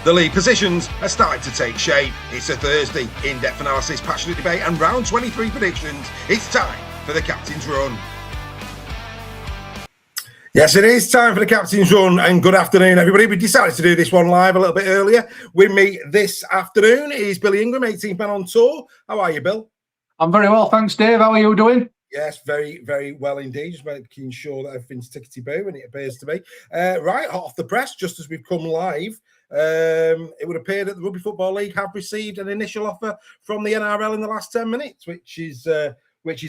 The league positions are starting to take shape. It's a Thursday, in-depth analysis, passionate debate and round 23 predictions. It's time for the Captain's Run. Yes, it is time for the Captain's Run, and good afternoon, everybody. We decided to do this one live a little bit earlier. With me this afternoon is Billy Ingram, 18th man on tour. How are you, Bill? I'm very well, thanks, Dave. How are you doing? Yes, very, very well indeed. Just making sure that everything's tickety-boo, and it appears to be. Right, hot off the press, just as we've come live, it would appear that the Rugby Football League have received an initial offer from the NRL in the last 10 minutes, which is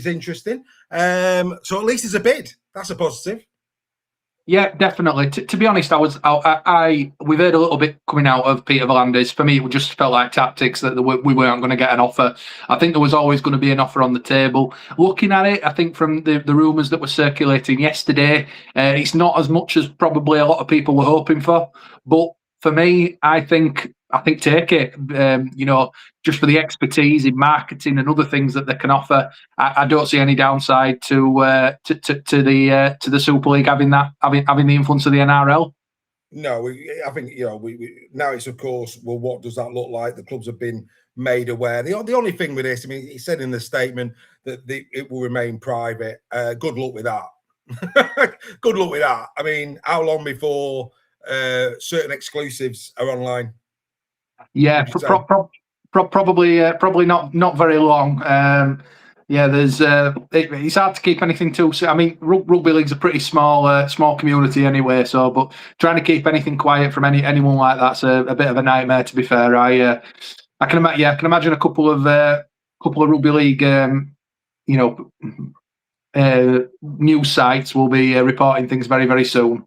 interesting. So at least it's a bid. That's a positive. Yeah, definitely. To be honest, we've heard a little bit coming out of Peter V'landys. For me, it just felt like tactics that we weren't going to get an offer. I think there was always going to be an offer on the table. Looking at it, I think from the rumours that were circulating yesterday, it's not as much as probably a lot of people were hoping for. But for me, I think take it. Just for the expertise in marketing and other things that they can offer, I don't see any downside to the Super League having the influence of the NRL. No, I think we now it's of course. Well, what does that look like? The clubs have been made aware. The only thing with this, I mean, he said in the statement that it will remain private. Good luck with that. Good luck with that. I mean, how long before certain exclusives are online? Yeah, probably not very long. There's it's hard to keep anything too. I mean, rugby league's a pretty small community anyway. So, but trying to keep anything quiet from anyone like that's a bit of a nightmare. To be fair, I can imagine a couple of rugby league news sites will be reporting things very, very soon.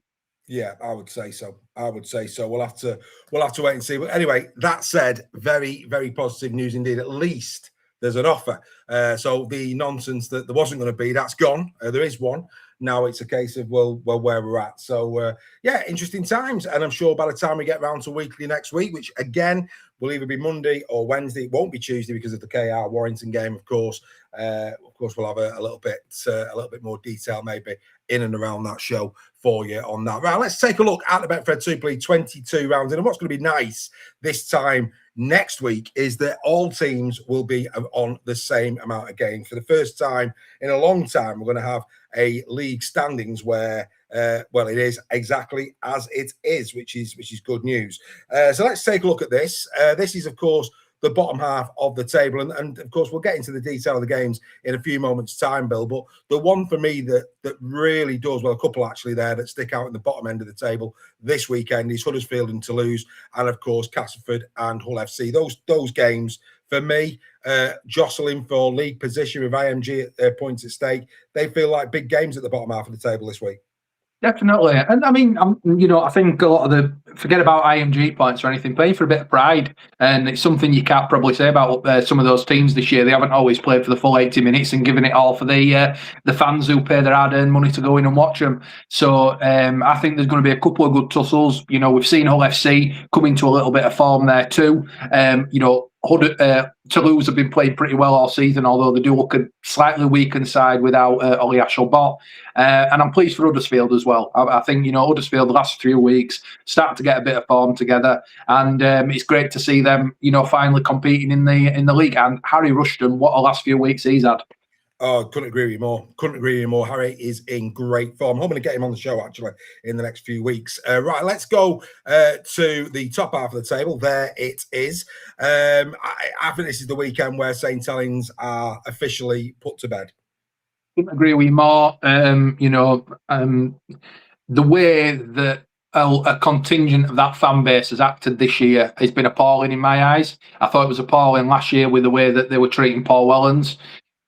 Yeah, I would say so. We'll have to wait and see. But anyway, that said, very, very positive news indeed. At least there's an offer. So the nonsense that there wasn't going to be, that's gone. There is one. Now it's a case of where we're at. So interesting times. And I'm sure by the time we get round to weekly next week, which again will either be Monday or Wednesday, it won't be Tuesday because of the KR Warrington game, of course. We'll have a little bit more detail maybe in and around that show for you on that. Right, let's take a look at the Betfred Super League 22 rounds. And what's going to be nice this time next week is that all teams will be on the same amount of games. For the first time in a long time, we're going to have a league standings where it is exactly as it is, which is good news. So let's take a look at this. This is, of course, the bottom half of the table. And of course, we'll get into the detail of the games in a few moments' time, Bill. But the one for me that really does, well, a couple actually there that stick out in the bottom end of the table this weekend is Huddersfield and Toulouse, and of course, Castleford and Hull FC. Those games, for me, jostling for league position with IMG points at stake, they feel like big games at the bottom half of the table this week. Definitely. And I mean, I think a lot of forget about IMG points or anything, playing for a bit of pride. And it's something you can't probably say about some of those teams this year. They haven't always played for the full 80 minutes and given it all for the fans who pay their hard-earned money to go in and watch them. So I think there's going to be a couple of good tussles. We've seen Hull FC come into a little bit of form there too. Toulouse have been playing pretty well all season, although they do look a slightly weakened side without Ollie Ashelbot. And I'm pleased for Huddersfield as well. I think, Huddersfield the last 3 weeks starting to get a bit of form together. And it's great to see them, finally competing in the league. And Harry Rushton, what a last few weeks he's had. Oh, couldn't agree with you more. Harry is in great form. I'm going to get him on the show, actually, in the next few weeks. Right, let's go to the top half of the table. There it is. I think this is the weekend where St. Helens are officially put to bed. Couldn't agree with you more. The way that a contingent of that fan base has acted this year has been appalling in my eyes. I thought it was appalling last year with the way that they were treating Paul Wellens.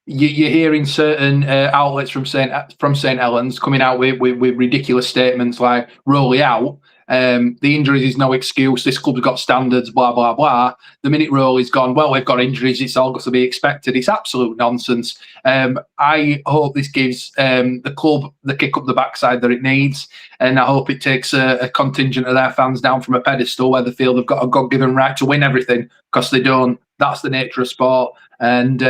You're hearing certain outlets from St. Helens coming out with ridiculous statements like "rolling out." The injuries is no excuse. This club's got standards. Blah blah blah. The minute Rowley's gone, well, we've got injuries. It's all got to be expected. It's absolute nonsense. I hope this gives the club the kick up the backside that it needs, and I hope it takes a contingent of their fans down from a pedestal where they feel they've got a God-given right to win everything, because they don't. That's the nature of sport, and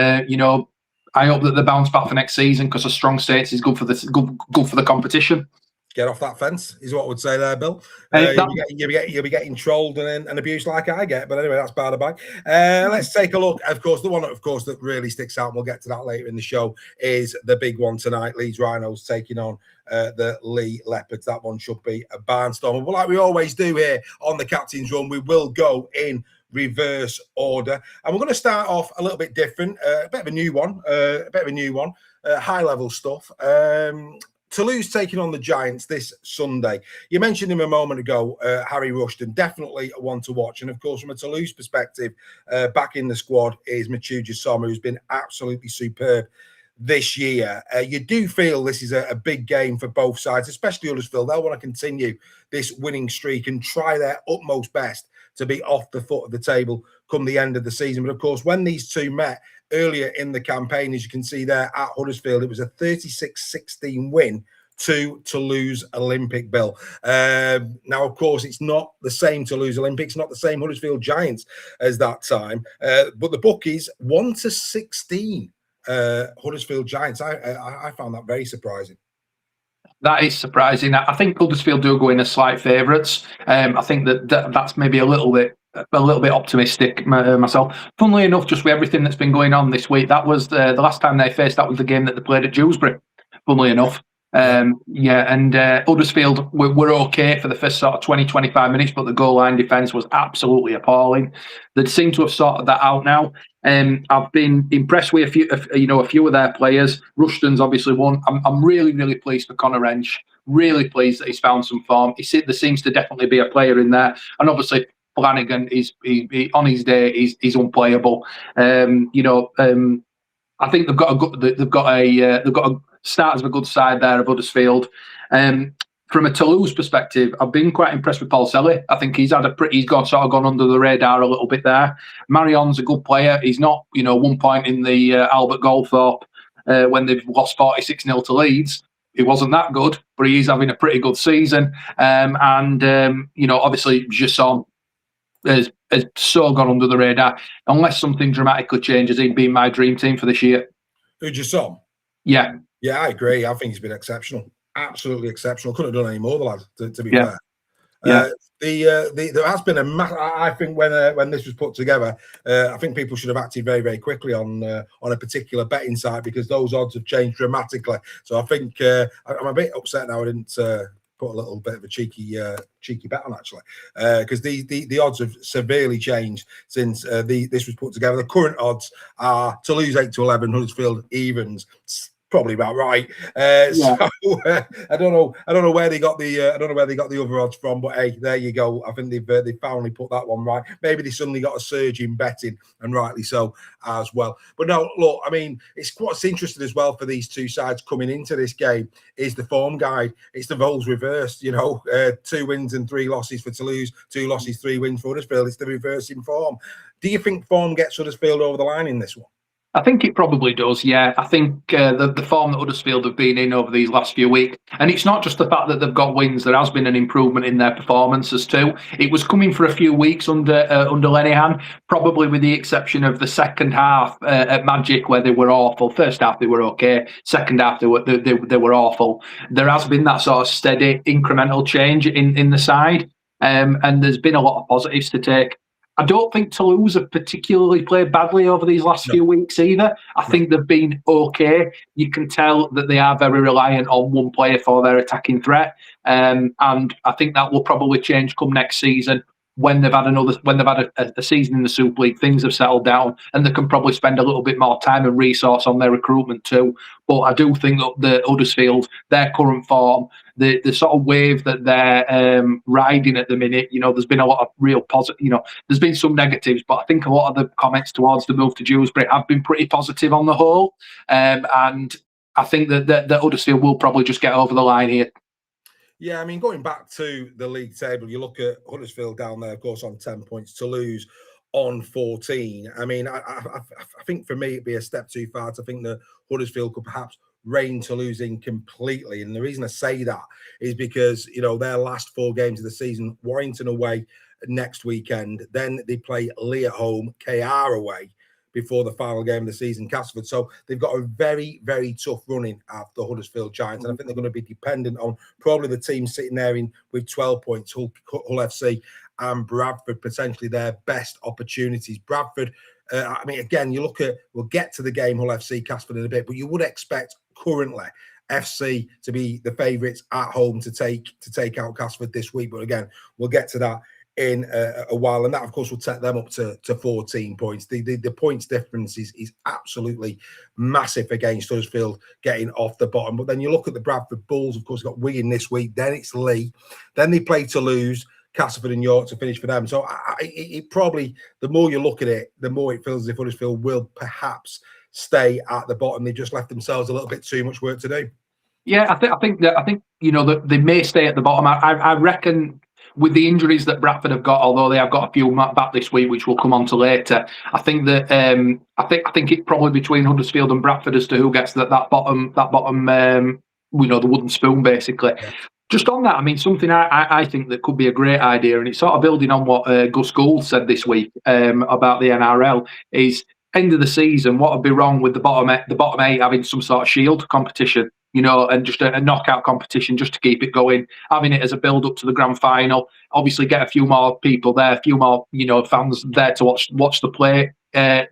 I hope that they bounce back for next season, because a strong state is good for the competition. Get off that fence is what I would say there, Bill. You'll be getting trolled and abused like I get. But anyway, that's by the by. Let's take a look. Of course, the one, of course, that really sticks out, and we'll get to that later in the show, is the big one tonight. Leeds Rhinos taking on the Lee Leopards. That one should be a barnstormer. But like we always do here on the Captain's Run, we will go in reverse order, and we're going to start off a little bit different, a bit of a new one, high level stuff. Toulouse taking on the Giants this Sunday. You mentioned him a moment ago, Harry Rushton, definitely one to watch. And of course, from a Toulouse perspective, back in the squad is Mathieu Gissom, who's been absolutely superb this year. You do feel this is a big game for both sides, especially Huddersfield. They'll want to continue this winning streak and try their utmost best to be off the foot of the table come the end of the season. But of course, when these two met earlier in the campaign, as you can see there at Huddersfield, it was a 36-16 win to Toulouse Olympic, Bill. Now, of course, it's not the same Toulouse Olympics, not the same Huddersfield Giants as that time, but the bookies 1-16 Huddersfield Giants. I found that very surprising. That is surprising. I think Huddersfield do go in as slight favourites. I think that's maybe a little bit optimistic myself. Funnily enough, just with everything that's been going on this week, that was the last time they faced. That was the game that they played at Dewsbury. Funnily enough. Huddersfield were okay for the first sort of 20-25 minutes, but the goal line defence was absolutely appalling. They seem to have sorted that out now. I've been impressed with a few of their players. Rushton's obviously one. I'm really, really pleased for Conor Wrench. Really pleased that he's found some form. There seems to definitely be a player in there, and obviously Flanagan is on his day. He's unplayable. I think they've got a start as a good side there of Huddersfield. From a Toulouse perspective, I've been quite impressed with Paul Selly. I think he's gone under the radar a little bit there. Marion's a good player. He's not, 1 point in the Albert Goldthorpe when they've lost 46-0 to Leeds. He wasn't that good, but he is having a pretty good season. Obviously, Gissom has so gone under the radar. Unless something dramatically changes, he'd be my dream team for this year. Who, Gissom? Yeah. Yeah, I agree. I think he's been exceptional. Absolutely exceptional. Couldn't have done any more, the lad, to be fair. Yeah. There has been I think when this was put together, I think people should have acted very, very quickly on a particular betting site, because those odds have changed dramatically. So I think I'm a bit upset now I didn't put a little bit of a cheeky bet on, actually, because the odds have severely changed since this was put together. The current odds are Toulouse 8-11, Huddersfield evens. Probably about right. So I don't know where they got the other odds from, but hey, there you go. I think they've finally put that one right. Maybe they suddenly got a surge in betting, and rightly so as well. But no, look, I mean, it's what's interesting as well for these two sides coming into this game is the form guide. It's the roles reversed. 2 wins and 3 losses for Toulouse, 2 losses, 3 wins for Huddersfield. It's the reverse in form. Do you think form gets Huddersfield over the line in this one? I think it probably does, yeah. I think the form that Huddersfield have been in over these last few weeks, and it's not just the fact that they've got wins, there has been an improvement in their performances too. It was coming for a few weeks under Lenihan, probably with the exception of the second half at Magic, where they were awful. First half they were okay, second half they were awful. There has been that sort of steady incremental change in the side, and there's been a lot of positives to take. I don't think Toulouse have particularly played badly over these last few weeks either. I think they've been okay. You can tell that they are very reliant on one player for their attacking threat. And I think that will probably change come next season when they've had a season in the Super League. Things have settled down and they can probably spend a little bit more time and resource on their recruitment too. But I do think that the Huddersfield, their current form, the sort of wave that they're riding at the minute, there's been a lot of real positive, there's been some negatives, but I think a lot of the comments towards the move to Dewsbury have been pretty positive on the whole. And I think that Huddersfield will probably just get over the line here. Yeah, I mean, going back to the league table, you look at Huddersfield down there, of course, on 10 points, Toulouse on 14. I mean, I think for me, it'd be a step too far to think that Huddersfield could perhaps rein Toulouse in completely. And the reason I say that is because, their last 4 games of the season, Warrington away next weekend, then they play Lee at home, KR away, before the final game of the season, Castleford. So they've got a very, very tough running at the Huddersfield Giants. And I think they're going to be dependent on probably the team sitting there with 12 points, Hull FC and Bradford, potentially their best opportunities. Bradford, I mean, again, we'll get to the game, Hull FC, Castleford in a bit, but you would expect currently FC to be the favourites at home to take out Castleford this week. But again, we'll get to that in a while, and that of course will take them up to 14 points. The points difference is absolutely massive against Huddersfield getting off the bottom. But then you look at the Bradford Bulls, of course, got Wigan this week, then it's Leigh, then they play Toulouse, Castleford and York to finish for them. So it probably, the more you look at it, the more it feels as if Huddersfield will perhaps stay at the bottom. They just left themselves a little bit too much work to do. Yeah, I think that they may stay at the bottom. I reckon with the injuries that Bradford have got, although they have got a few back this week, which we'll come on to later, I think that I think it's probably between Huddersfield and Bradford as to who gets that bottom the wooden spoon, basically. Yeah. Just on that, I mean, something I think that could be a great idea, and it's sort of building on what Gus Gould said this week about the NRL, is end of the season, what would be wrong with the bottom eight having some sort of shield competition, and just a knockout competition just to keep it going, having it as a build up to the grand final. Obviously, get a few more people there, a few more fans there to watch the play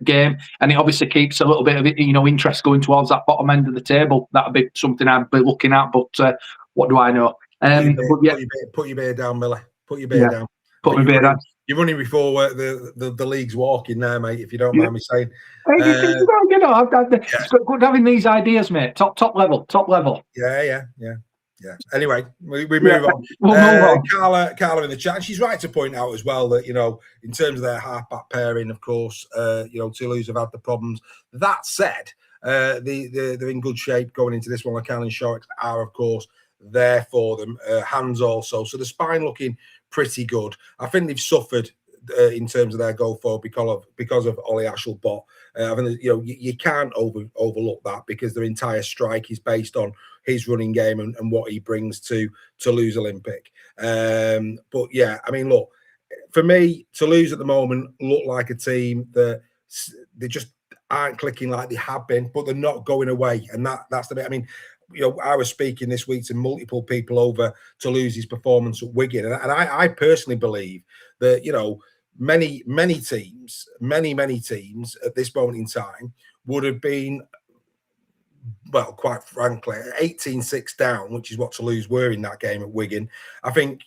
game, and it obviously keeps a little bit of interest going towards that bottom end of the table. That'd be something I'd be looking at, but what do I know? Put your beer down, Miller. Put your beer down. Put my beer down. You're running before the league's walking there, mate, if you don't mind me saying. It's good having these ideas, mate. Top level. Yeah. Anyway, we move on. We'll move on. Carla in the chat, she's right to point out as well that, in terms of their half-back pairing, of course, Toulouse have had the problems. That said, they're in good shape going into this one. LeCann and Shorrock are, of course, there for them. Hands also. So the spine looking pretty good. I think they've suffered in terms of their goal forward because of Ollie Ashelbot. I think you can't overlook that, because their entire strike is based on his running game and what he brings to Toulouse Olympic. But yeah, I mean, look, for me, Toulouse at the moment look like a team that they just aren't clicking like they have been, but they're not going away, and that's the bit. I mean, I was speaking this week to multiple people over Toulouse's performance at Wigan, and I personally believe that many teams at this moment in time would have been, well, quite frankly, 18-6 down, which is what Toulouse were in that game at Wigan. I think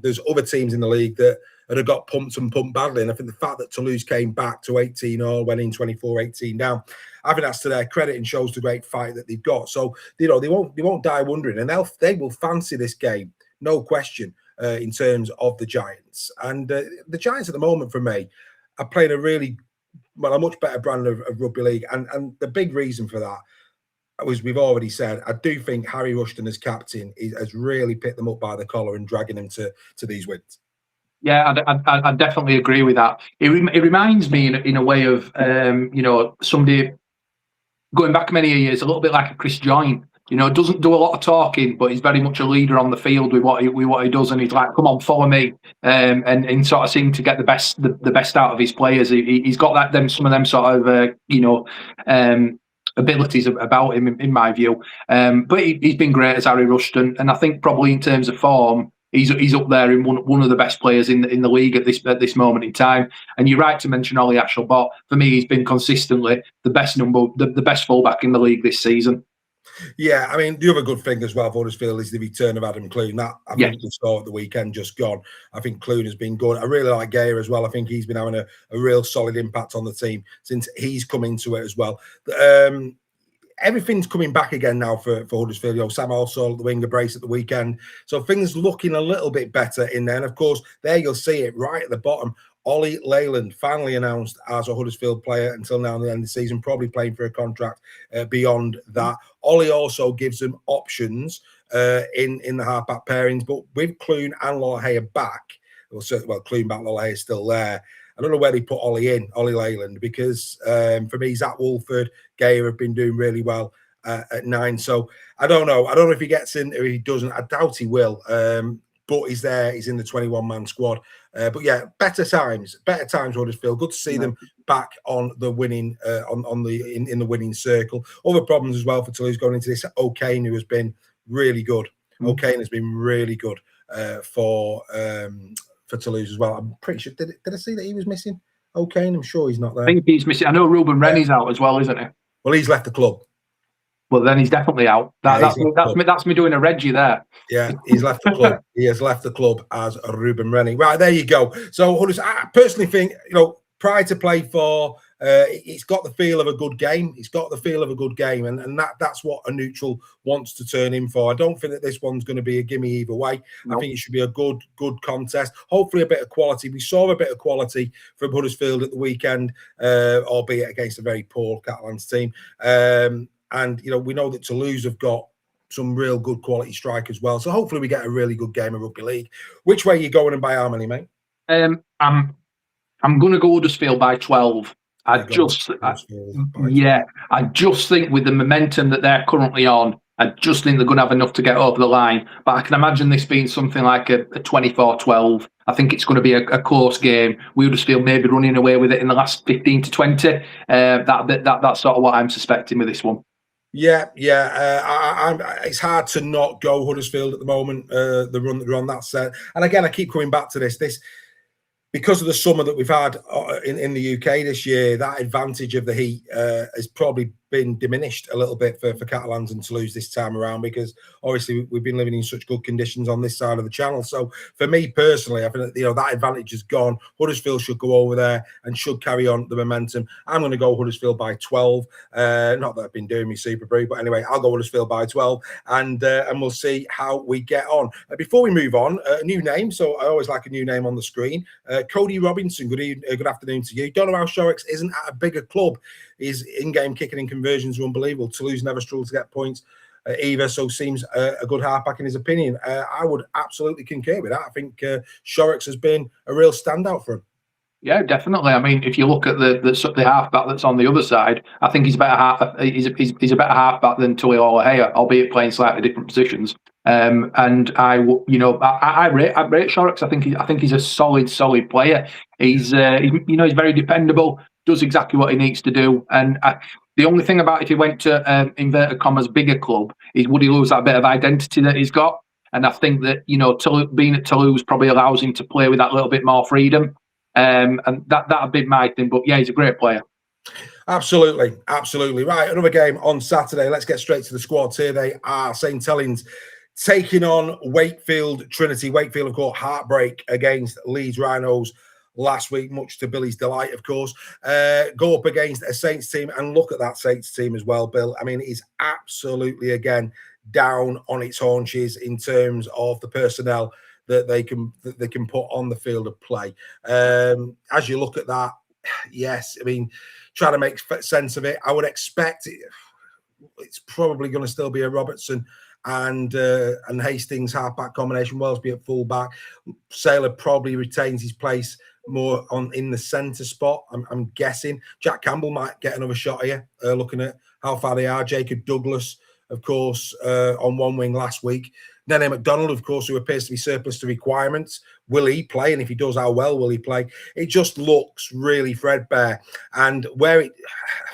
there's other teams in the league that have got pumped badly, and I think the fact that Toulouse came back to 18-all, went in 24-18 down, I think that's to their credit and shows the great fight that they've got. So they won't die wondering, and they will fancy this game, no question, in terms of the Giants. And the Giants at the moment, for me, are playing a much better brand of rugby league, and the big reason for that, as we've already said, I do think Harry Rushton as captain has really picked them up by the collar and dragging them to these wins. Yeah, I definitely agree with that. It reminds me in a way of somebody going back many years, a little bit like a Chris Joyne. Doesn't do a lot of talking, but he's very much a leader on the field with what he does, and he's like, "Come on, follow me," and sort of seem to get the best out of his players. He's got some of them sort of abilities about him, in my view. But he's been great as Harry Rushton, and I think probably in terms of form, he's up there in one of the best players in the league at this moment in time. And you're right to mention Ollie Ashelbot. For me, he's been consistently the best fullback in the league this season. Yeah, I mean, the other good thing as well for Huddersfield is the return of Adam Clune. That I think we saw at the weekend just gone. I think Clune has been good. I really like Geyer as well. I think he's been having a real solid impact on the team since he's come into it as well. Everything's coming back again now for Huddersfield. Sam also the winger brace at the weekend. So things looking a little bit better in there. And of course, there you'll see it right at the bottom. Ollie Leyland finally announced as a Huddersfield player until now in the end of the season, probably playing for a contract beyond that. Ollie also gives them options in the halfback pairings, but with Clune and Lolohea back, Clune back, Lolohea still there. I don't know where they put Ollie Leyland, because for me, Zach Wolford, Geyer have been doing really well at 9. So I don't know. I don't know if he gets in or if he doesn't. I doubt he will. but he's there. He's in the 21-man squad. But yeah, better times, Huddersfield. Good to see them back on the winning, in the winning circle. Other problems as well for Toulouse going into this. O'Kane, who has been really good. O'Kane has been really good for Toulouse as well. I'm pretty sure. Did I see that he was missing O'Kane? I'm sure he's not there. I think he's missing. I know Ruben Rennie's out as well, isn't he? Well, he's left the club. Well, then he's definitely out. That's me doing a Reggie there. Yeah, he's left the club. He has left the club as a Ruben Rennie. Right, there you go. So, I personally think, Pride to play for, it's got the feel of a good game. It's got the feel of a good game, and that's what a neutral wants to turn in for. I don't think that this one's going to be a gimme either way. Nope. I think it should be a good contest. Hopefully a bit of quality. We saw a bit of quality from Huddersfield at the weekend, albeit against a very poor Catalans team. And, we know that Toulouse have got some real good quality strike as well. So hopefully we get a really good game of rugby league. Which way are you going and by how many, mate? I'm going to go Huddersfield by 12. I just think with the momentum that they're currently on, I just think they're going to have enough to get over the line. But I can imagine this being something like a 24-12. I think it's going to be a close game. We Huddersfield maybe running away with it in the last 15 to 20. That's sort of what I'm suspecting with this one. Yeah. It's hard to not go Huddersfield at the moment. The run that they're on, that set. And again, I keep coming back to this. Because of the summer that we've had in the UK this year, that advantage of the heat has probably been diminished a little bit for Catalans and Toulouse this time around, because obviously we've been living in such good conditions on this side of the channel. So for me personally, I think that advantage is gone. Huddersfield should go over there and should carry on the momentum. I'm going to go Huddersfield by 12. Not that I've been doing me super brief, but anyway, I'll go Huddersfield by 12, and we'll see how we get on. Before we move on, a new name. So I always like a new name on the screen. Cody Robinson. Good afternoon to you. Don't know how Shorrocks isn't at a bigger club. His in-game kicking and conversions are unbelievable. Toulouse never struggled to get points either, so seems a good halfback in his opinion. I would absolutely concur with that. I think Shorrocks has been a real standout for him. Yeah, definitely. I mean, if you look at the halfback that's on the other side, I think he's a better better halfback than Tuli Olahea, albeit playing slightly different positions. And I rate Shorrocks. I think he's a solid player. He's very dependable. Does exactly what he needs to do. And the only thing about if he went to inverted commas bigger club is, would he lose that bit of identity that he's got? And I think that being at Toulouse probably allows him to play with that little bit more freedom. And that'd be my thing. But yeah, he's a great player. Absolutely. Right, another game on Saturday. Let's get straight to the squads here. They are St Helens taking on Wakefield Trinity. Wakefield, of course, heartbreak against Leeds Rhinos last week, much to Billy's delight, of course. Go up against a Saints team, and look at that Saints team as well, Bill. I mean, it is absolutely, again, down on its haunches in terms of the personnel that they can put on the field of play. As you look at that, yes, I mean, trying to make sense of it, I would expect it's probably going to still be a Robertson and Hastings halfback combination. Wellesby at fullback. Saylor probably retains his place more in the centre spot. I'm guessing Jack Campbell might get another shot here. Looking at how far they are, Jacob Douglas, of course, on one wing last week. Nene McDonald, of course, who appears to be surplus to requirements. Will he play? And if he does, how well will he play? It just looks really threadbare. And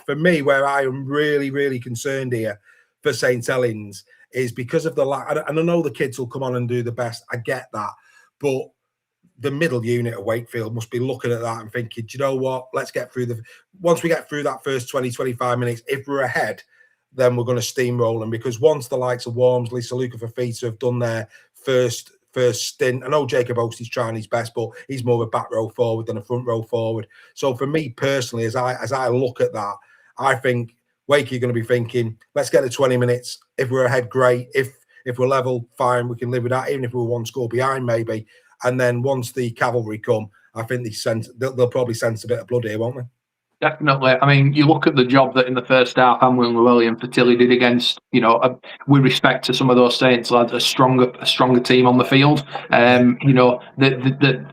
for me, where I am really concerned here for St Helens is because of the lack. And I know the kids will come on and do the best. I get that. But the middle unit of Wakefield must be looking at that and thinking, do you know what? Let's get through once we get through that first 20, 25 minutes, if we're ahead, then we're going to steamroll them, because once the likes of Wormsley, Saluka Fafita have done their first stint, I know Jacob Oastey's trying his best, but he's more of a back row forward than a front row forward. So for me personally, as I look at that, I think Wakey are going to be thinking, let's get to 20 minutes. If we're ahead, great. If we're level, fine, we can live with that, even if we're one score behind maybe. And then once the cavalry come, I think they'll probably sense a bit of blood here, won't they? Definitely. I mean, you look at the job that in the first half Hamlin Llewellyn and Fatilli did against, with respect to some of those Saints lads, a stronger team on the field.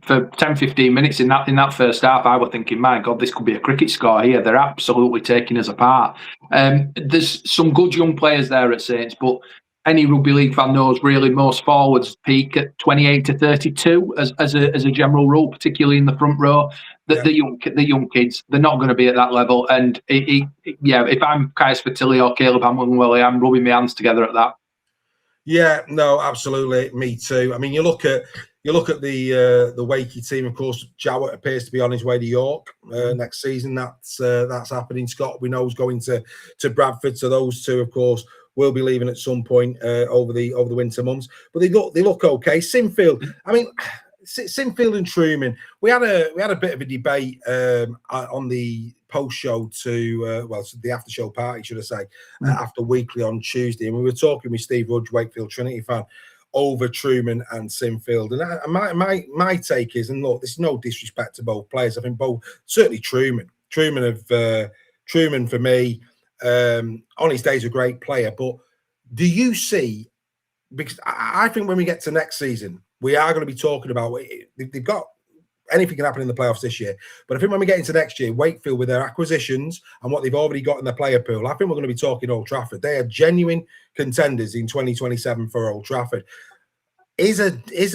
For 10, 15 minutes in that first half, I was thinking, my God, this could be a cricket score here. They're absolutely taking us apart. There's some good young players there at Saints, but any rugby league fan knows, really, most forwards peak at 28 to 32 as a general rule, particularly in the front row. The young kids, they're not going to be at that level. And if I'm Kais Fertilli or Caleb Hamilton-Willie, I'm rubbing my hands together at that. Yeah, no, absolutely, me too. I mean, you look at the Wakey team. Of course, Jowett appears to be on his way to York next season. That's happening. Scott, we know, is going to Bradford. So those two, of course, will be leaving at some point over the winter months. But they look okay. Sinfield, I mean, Sinfield and Truman. We had a bit of a debate on the post show to the after show party, should I say, after weekly on Tuesday, and we were talking with Steve Rudge, Wakefield Trinity fan, over Truman and Sinfield. And my take is, and look, this is no disrespect to both players. I think both, certainly Truman for me, on his day is a great player. But do you see? Because I think when we get to next season, we are going to be talking about, they've got, anything can happen in the playoffs this year. But I think when we get into next year, Wakefield, with their acquisitions and what they've already got in their player pool, I think we're going to be talking Old Trafford. They are genuine contenders in 2027 for Old Trafford. Is a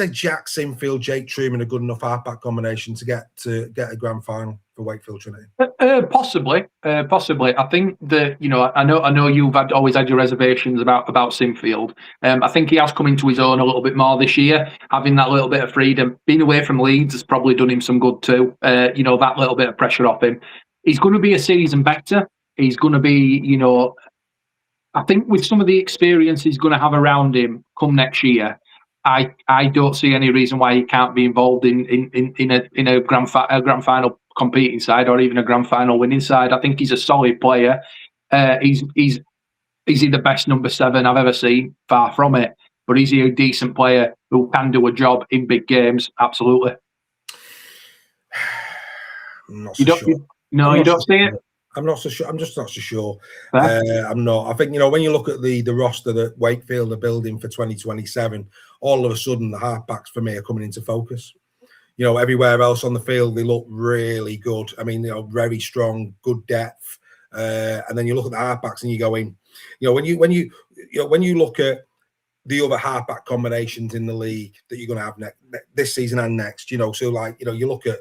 Jack Sinfield, Jake Truman a good enough halfback combination to get a grand final for Wakefield Trinity? Possibly. I think that, I know you've always had your reservations about Sinfield. I think he has come into his own a little bit more this year, having that little bit of freedom. Being away from Leeds has probably done him some good too. That little bit of pressure off him. He's going to be a season better. He's going to be, I think with some of the experience he's going to have around him come next year, I don't see any reason why he can't be involved in a grand final competing side, or even a grand final winning side. I think he's a solid player. Is he the best number 7 I've ever seen? Far from it. But is he a decent player who can do a job in big games? Absolutely. I'm not so sure. You don't see it? I'm not so sure. I'm just not so sure. I'm not. I think, when you look at the roster that Wakefield are building for 2027, all of a sudden the halfbacks for me are coming into focus. Everywhere else on the field, they look really good. I mean, very strong, good depth. And then you look at the halfbacks and you're going, when you look at the other halfback combinations in the league that you're going to have this season and next, so like, you look at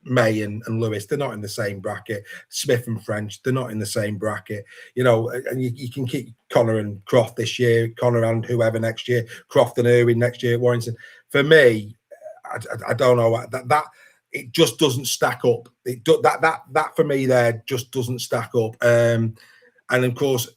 May and Lewis, they're not in the same bracket. Smith and French, they're not in the same bracket. And you can keep Connor and Croft this year, Connor and whoever next year, Croft and Irwin next year, Warrington. For me, I don't know, that it just doesn't stack up. That for me there just doesn't stack up. And of course,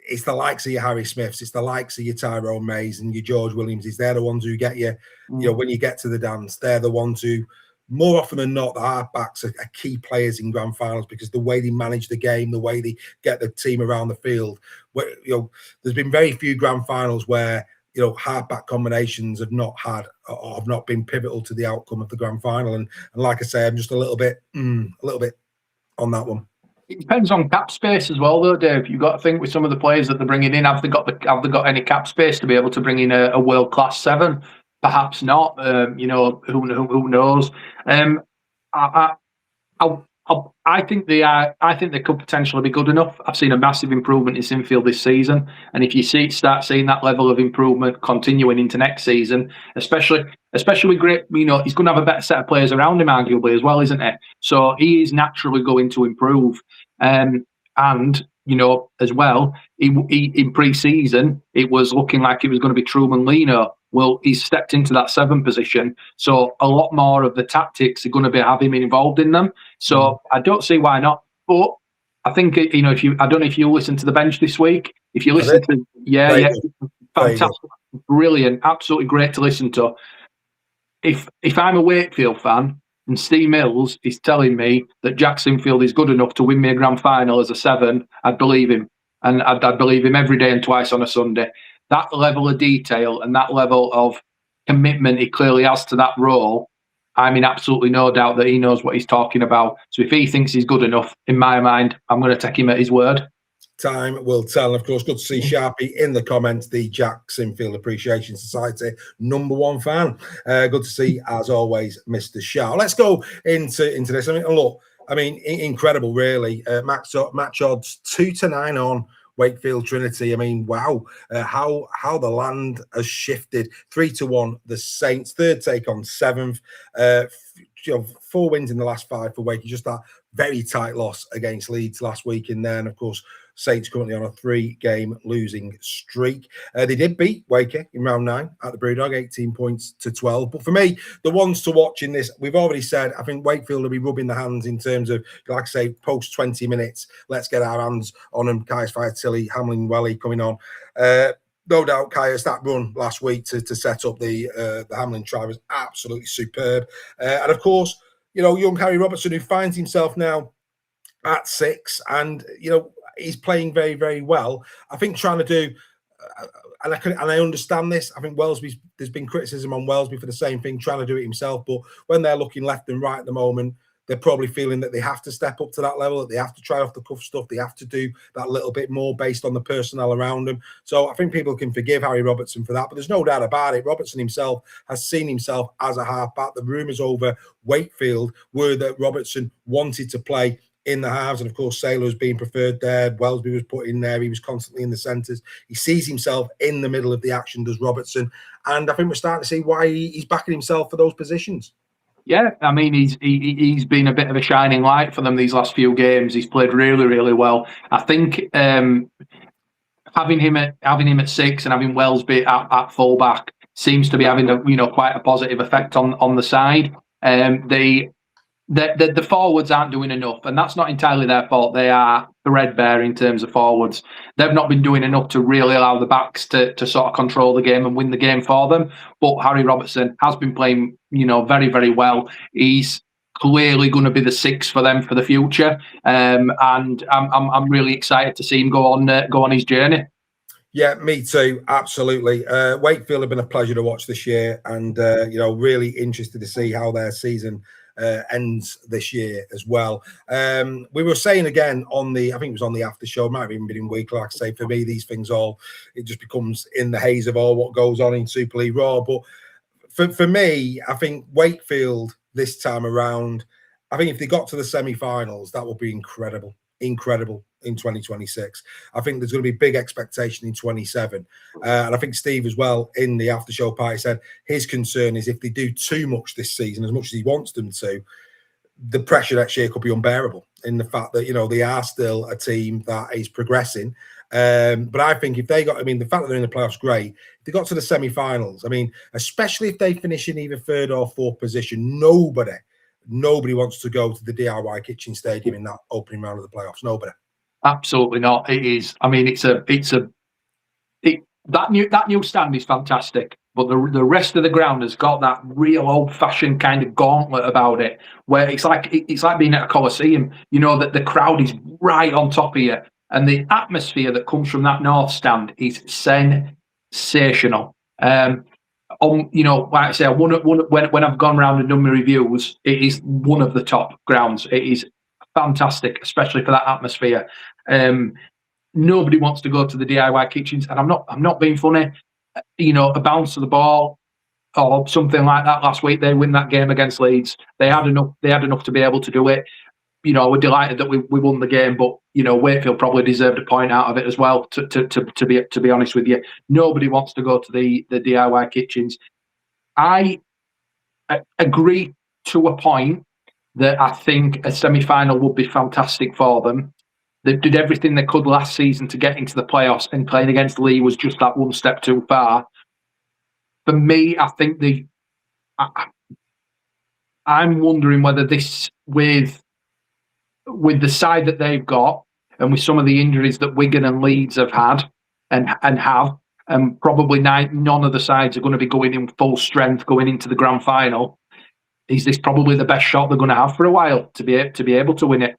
it's the likes of your Harry Smiths, it's the likes of your Tyrone Mays and your George Williamses. They're the ones who get you, when you get to the dance. They're the ones who, more often than not, the halfbacks are key players in grand finals, because the way they manage the game, the way they get the team around the field. There's been very few grand finals where halfback combinations have not been pivotal to the outcome of the grand final. And like I say, I'm just a little bit on that one. It depends on cap space as well, though, Dave. You've got to think with some of the players that they're bringing in, have they got any cap space to be able to bring in a world class 7? Perhaps not. Who knows? I think they are. I think they could potentially be good enough. I've seen a massive improvement in Sinfield this season, and if you start seeing that level of improvement continuing into next season, especially with great, he's going to have a better set of players around him, arguably, as well, isn't he? So he is naturally going to improve, and as well, he in pre-season it was looking like it was going to be Truman Lino. Well, he's stepped into that 7 position, so a lot more of the tactics are going to have him involved in them. So I don't see why not. But I think I don't know if you listened to the bench this week. If you listen to, fantastic, brilliant, absolutely great to listen to. If I'm a Wakefield fan and Steve Mills is telling me that Jack Sinfield is good enough to win me a grand final as a 7, I'd believe him, and I'd believe him every day and twice on a Sunday. That level of detail and that level of commitment he clearly has to that role, I'm in absolutely no doubt that he knows what he's talking about. So if he thinks he's good enough, in my mind, I'm going to take him at his word. Time will tell. And of course, good to see Sharpie in the comments, the Jack Sinfield Appreciation Society #1 fan. Good to see, as always, Mr. Sharp. Let's go into this. Incredible, really. Match odds 2-9 on Wakefield Trinity. I mean, wow, how the land has shifted. 3-1, the Saints, third take on seventh. 4 wins in the last 5 for Wakey. Just that very tight loss against Leeds last week, and then of course Saints currently on a 3-game losing streak. They did beat Waker in round 9 at the Brewdog, 18 points to 12. But for me, the ones to watch in this, we've already said, I think Wakefield will be rubbing the hands in terms of, like I say, post 20 minutes. Let's get our hands on them. Kai's fired Tilly, Hamlin, Welly coming on. No doubt, Kai's that run last week to set up the Hamlin try was absolutely superb. And of course, young Harry Robertson, who finds himself now at 6, and he's playing very, very well. I think trying to do, and I understand this. I think Wellesby, there's been criticism on Wellesby for the same thing, trying to do it himself. But when they're looking left and right at the moment, they're probably feeling that they have to step up to that level, that they have to try off the cuff stuff. They have to do that little bit more based on the personnel around them. So I think people can forgive Harry Robertson for that. But there's no doubt about it. Robertson himself has seen himself as a halfback. The rumours over Wakefield were that Robertson wanted to play in the halves, and of course Saylor was being preferred there. Wellesby was put in there. He was constantly in the centres. He sees himself in the middle of the action, does Robertson, and I think we're starting to see why he's backing himself for those positions. Yeah, I mean, he's been a bit of a shining light for them these last few games. He's played really, really well. I think having him at 6 and having Wellesby at fullback seems to be having quite a positive effect on the side. The forwards aren't doing enough, and that's not entirely their fault. They are threadbare in terms of forwards. They've not been doing enough to really allow the backs to sort of control the game and win the game for them. But Harry Robertson has been playing, very, very well. He's clearly going to be the 6 for them for the future, and I'm really excited to see him go on his journey. Yeah, me too. Absolutely. Wakefield have been a pleasure to watch this year, and really interested to see how their season ends this year as well. We were saying again I think it was on the after show, might have even been in week, like I say, for me, these things it just becomes in the haze of all what goes on in Super League Round. But for me, I think Wakefield this time around, I think if they got to the semi-finals, that would be incredible in 2026. I think there's going to be big expectation in 27. And I think Steve as well in the after show party said his concern is if they do too much this season, as much as he wants them to, the pressure next year could be unbearable in the fact that, they are still a team that is progressing. But I think if they got, the fact that they're in the playoffs, great. If they got to the semi-finals, especially if they finish in either 3rd or 4th position, nobody wants to go to the DIY Kitchen Stadium in that opening round of the playoffs. Nobody. Absolutely not. It is. That new stand is fantastic, but the rest of the ground has got that real old-fashioned kind of gauntlet about it, where it's like being at a coliseum. That the crowd is right on top of you, and the atmosphere that comes from that north stand is sensational. Like I say, when I've gone around and done my reviews, it is one of the top grounds. It is fantastic, especially for that atmosphere. Nobody wants to go to the DIY kitchens, and I'm not being funny. A bounce of the ball or something like that last week, they win that game against Leeds. They had enough to be able to do it. We're delighted that we won the game, but Wakefield probably deserved a point out of it as well. To be honest with you, nobody wants to go to the DIY kitchens. I agree to a point that I think a semi-final would be fantastic for them. They did everything they could last season to get into the playoffs, and playing against Lee was just that one step too far. For me, I think I'm wondering whether this, with the side that they've got, and with some of the injuries that Wigan and Leeds have had and probably none of the sides are going to be going in full strength going into the grand final. Is this probably the best shot they're going to have for a while to be able to win it?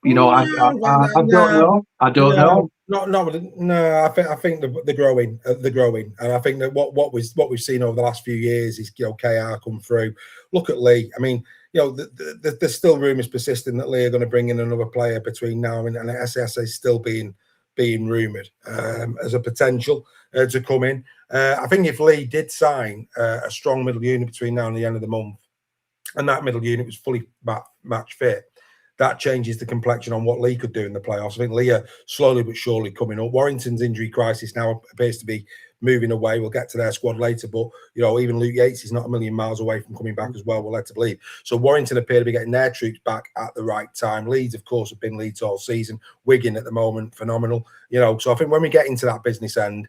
I don't know. I don't know. No, I think they're growing. And I think that what we've seen over the last few years is KR come through. Look at Lee. There's still rumours persisting that Lee are going to bring in another player between now and SSA is still being rumoured as a potential to come in. I think if Lee did sign a strong middle unit between now and the end of the month, and that middle unit was fully match fit, that changes the complexion on what Lee could do in the playoffs. I think Lee are slowly but surely coming up. Warrington's injury crisis now appears to be moving away. We'll get to their squad later, but even Luke Yates is not a million miles away from coming back as well. We're led to believe. So Warrington appear to be getting their troops back at the right time. Leeds, of course, have been Leeds all season. Wigan at the moment, phenomenal. So I think when we get into that business end,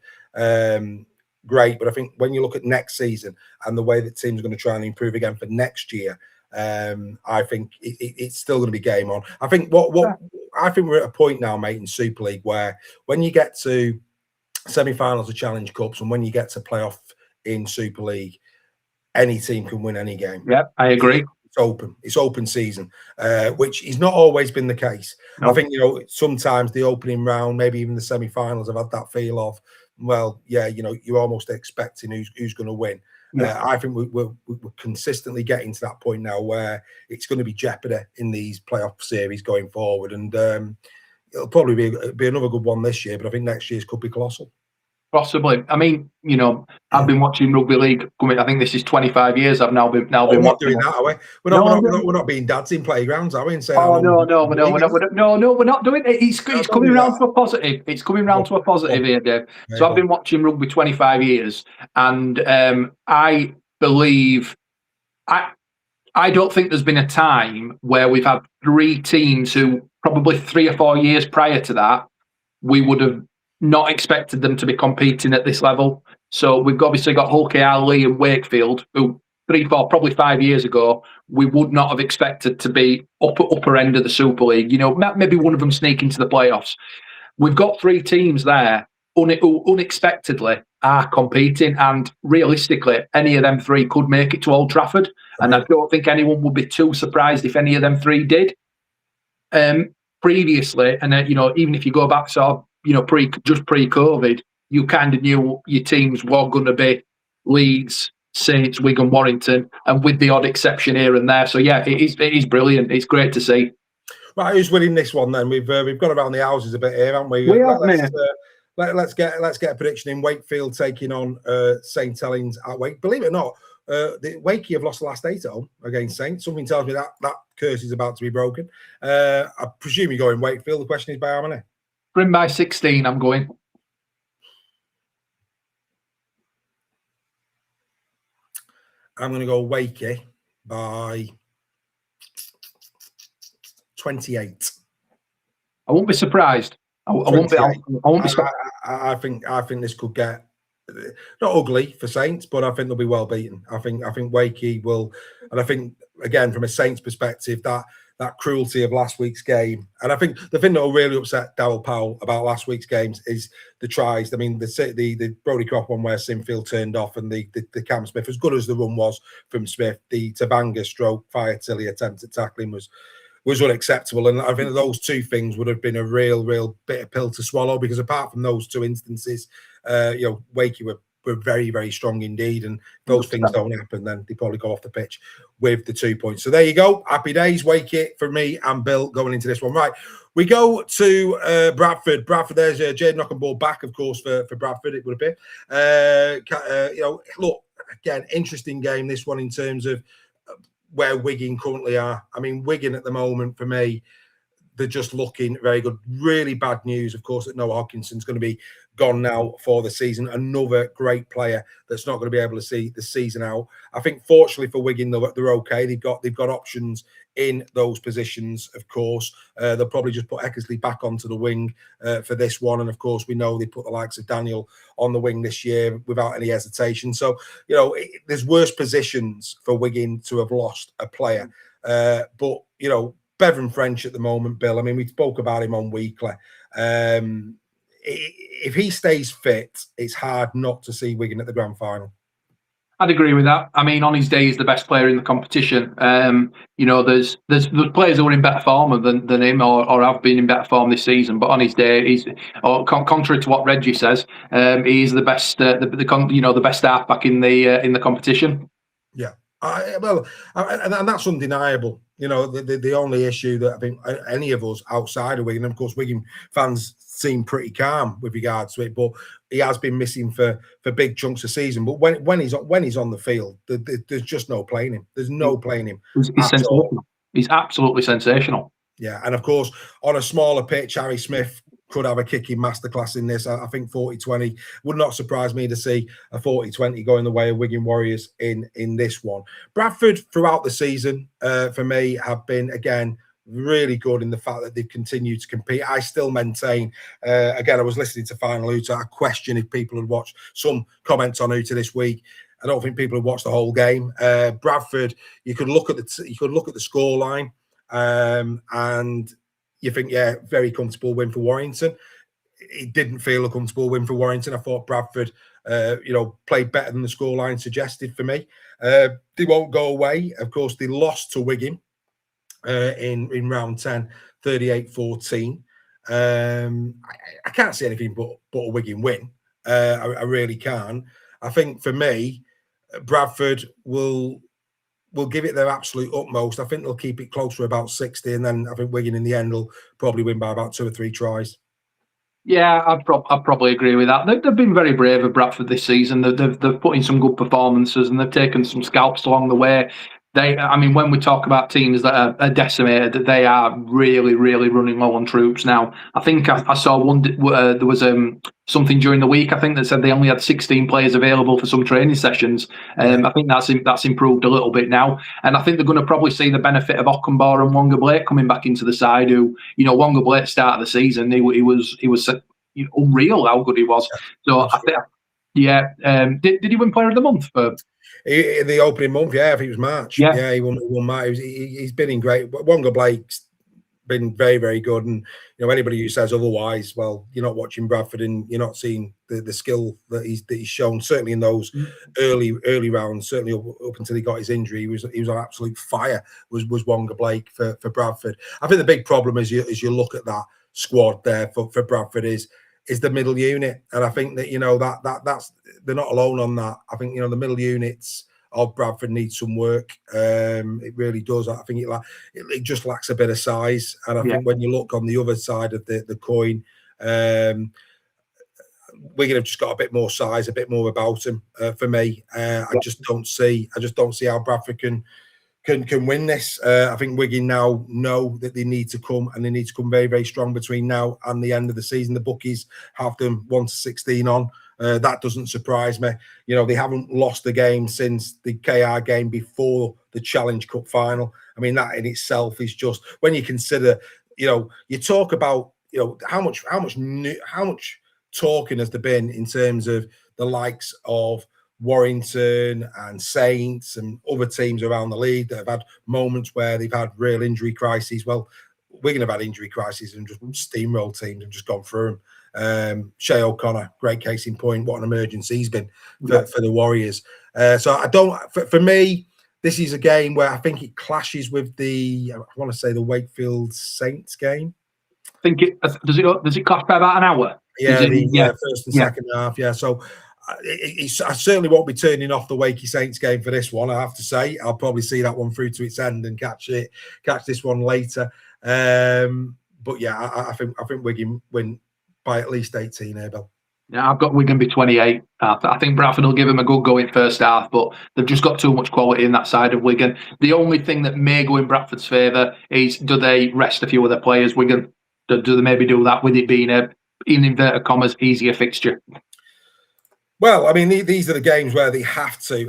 great. But I think when you look at next season and the way that teams are going to try and improve again for next year, I think it's still going to be game on. I think I think we're at a point now, mate, in Super League where when you get to semi-finals of Challenge Cups and when you get to playoff in Super League, any team can win any game. Yeah, I agree. It's open season, which has not always been the case. No. I think sometimes the opening round, maybe even the semi-finals, have had that feel of, well, yeah, you're almost expecting who's going to win. Yeah. I think we're consistently getting to that point now where it's going to be jeopardy in these playoff series going forward, and it'll probably be another good one this year. But I think next year's could be colossal. Possibly. I mean, I've been watching rugby league. I think this is 25 years. I've now been. We're not doing that, are we? We're not being dads in playgrounds, are we? And saying, no, we're not doing it. It's coming around to a positive. It's coming around to a positive here, Dave. So I've been watching rugby 25 years, and I believe I don't think there's been a time where we've had three teams who probably 3 or 4 years prior to that we would have not expected them to be competing at this level. So we've obviously got Hull KR, Lee and Wakefield, who 3, 4, probably 5 years ago, we would not have expected to be upper end of the Super League. Maybe one of them sneak into the playoffs. We've got 3 teams there who unexpectedly are competing, and realistically, any of them 3 could make it to Old Trafford. And I don't think anyone would be too surprised if any of them 3 did. Previously, and even if you go back sort of, pre-COVID, you kind of knew your teams were going to be Leeds, Saints, Wigan, Warrington, and with the odd exception here and there. So yeah, it is brilliant. It's great to see. Right, who's winning this one then? We've gone around the houses a bit here, haven't we? Let's get a prediction in. Wakefield taking on St Helens at Wake. Believe it or not, the Wakey have lost the last 8 at home against Saints. Something tells me that curse is about to be broken. I presume you're going Wakefield. The question is by how many? Bring by 16, I'm going. I'm going to go Wakey by 28. I won't be surprised. I won't be. I think this could get not ugly for Saints, but I think they'll be well beaten. I think Wakey will, and I think again from a Saints perspective that cruelty of last week's game. And I think the thing that will really upset Darryl Powell about last week's games is the tries. I mean, the Brodie Croft one where Sinfield turned off, and the Cam Smith, as good as the run was from Smith, the Tabanga stroke Fire Tilly attempt at tackling was unacceptable. And I think those 2 things would have been a real bitter pill to swallow, because apart from those 2 instances, Wakey were very, very strong indeed. And if those things don't happen, then they probably go off the pitch with the 2 points. So there you go. Happy days, Wakey, for me and Bill going into this one. Right, we go to Bradford. Bradford, there's Jade knocking ball back, of course, for Bradford, it would appear. Look, again, interesting game, this one, in terms of where Wigan currently are. I mean, Wigan at the moment, for me, they're just looking very good. Really bad news, of course, that Noah Hodkinson's going to be gone now for the season. Another great player that's not going to be able to see the season out. I think, fortunately for Wigan, they're okay. They've got options in those positions, of course. They'll probably just put Eckersley back onto the wing for this one. And, of course, we know they put the likes of Daniel on the wing this year without any hesitation. So, there's worse positions for Wigan to have lost a player. But, Bevan French at the moment, Bill, I mean, we spoke about him on Weekly. If he stays fit, it's hard not to see Wigan at the grand final. I'd agree with that. I mean, on his day, he's the best player in the competition. There's players who are in better form than him, or have been in better form this season. But on his day, contrary to what Reggie says, he is the best, the best halfback in the competition. Yeah. And that's undeniable. The only issue that I think any of us outside of Wigan, and of course Wigan fans seem pretty calm with regards to it, but he has been missing for big chunks of season. But when he's on the field, there's just no playing him. There's no playing him. He's sensational. He's absolutely sensational. Yeah, and of course, on a smaller pitch, Harry Smith could have a kicking masterclass in this. I think 40-20 would not surprise me to see a 40-20 going the way of Wigan Warriors in this one. Bradford throughout the season, for me, have been, again, really good in the fact that they've continued to compete. I still maintain, again, I was listening to Final Uta, I question if people had watched some comments on Uta this week. I don't think people have watched the whole game. Bradford, you could look at the scoreline, and you think, yeah, very comfortable win for Warrington. It didn't feel a comfortable win for Warrington. I thought Bradford, played better than the scoreline suggested for me. They won't go away. Of course, they lost to Wigan in round 10, 38-14. I can't see anything but a Wigan win. I really can't. I think for me, Bradford will give it their absolute utmost. I think they'll keep it close for about 60, and then I think Wigan in the end will probably win by about 2 or 3 tries. Yeah, I'd probably agree with that. They've been very brave at Bradford this season. They've put in some good performances, and they've taken some scalps along the way. When we talk about teams that are decimated, they are really, really running low on troops now. I think I saw one. There was something during the week, I think, that said they only had 16 players available for some training sessions. I think that's improved a little bit now, and I think they're going to probably see the benefit of Ockenbar and Wonga Blake coming back into the side. Who, Wonga Blake start of the season, he was unreal how good he was. So I think, did he win Player of the Month for? In the opening month, yeah, I think it was March. Yeah, he won March. He's been in great. Wonga Blake's been very, very good, and anybody who says otherwise, well, you're not watching Bradford and you're not seeing the skill that he's shown. Certainly in those early rounds, certainly up until he got his injury, he was on absolute fire. Was Wonga Blake for Bradford? I think the big problem as you look at that squad there for Bradford is the middle unit, and I think that that's they're not alone on that. I think the middle units of Bradford need some work. It really does. I think it just lacks a bit of size, and I think when you look on the other side of the coin, Wigan have just got a bit more size, a bit more about them. For me, I just don't see how Bradford can win this. I think Wigan now know that they need to come, and they need to come very, very strong between now and the end of the season. The bookies have them 1-16 on. That doesn't surprise me. They haven't lost a game since the KR game before the Challenge Cup final. I mean, that in itself is just, when you consider, you talk about, how much talking has there been in terms of the likes of Warrington and Saints and other teams around the league that have had moments where they've had real injury crises. Well, Wigan have had injury crises and just steamrolled teams and just gone through them. Shea O'Connor, great case in point. What an emergency he's been for the Warriors. So I don't. For me, this is a game where I think it clashes with I want to say the Wakefield Saints game. I think does it clash by about an hour? Yeah, first and second half. Yeah, so I certainly won't be turning off the Wakey Saints game for this one. I have to say, I'll probably see that one through to its end and catch this one later. But yeah, I think Wigan win by at least 18 here, Bill. Yeah, I've got Wigan be 28. I think Bradford will give them a good go in first half, but they've just got too much quality in that side of Wigan. The only thing that may go in Bradford's favour is, do they rest a few of their players? Wigan, do they maybe do that with it being in inverted commas, easier fixture? Well, I mean, these are the games where they have to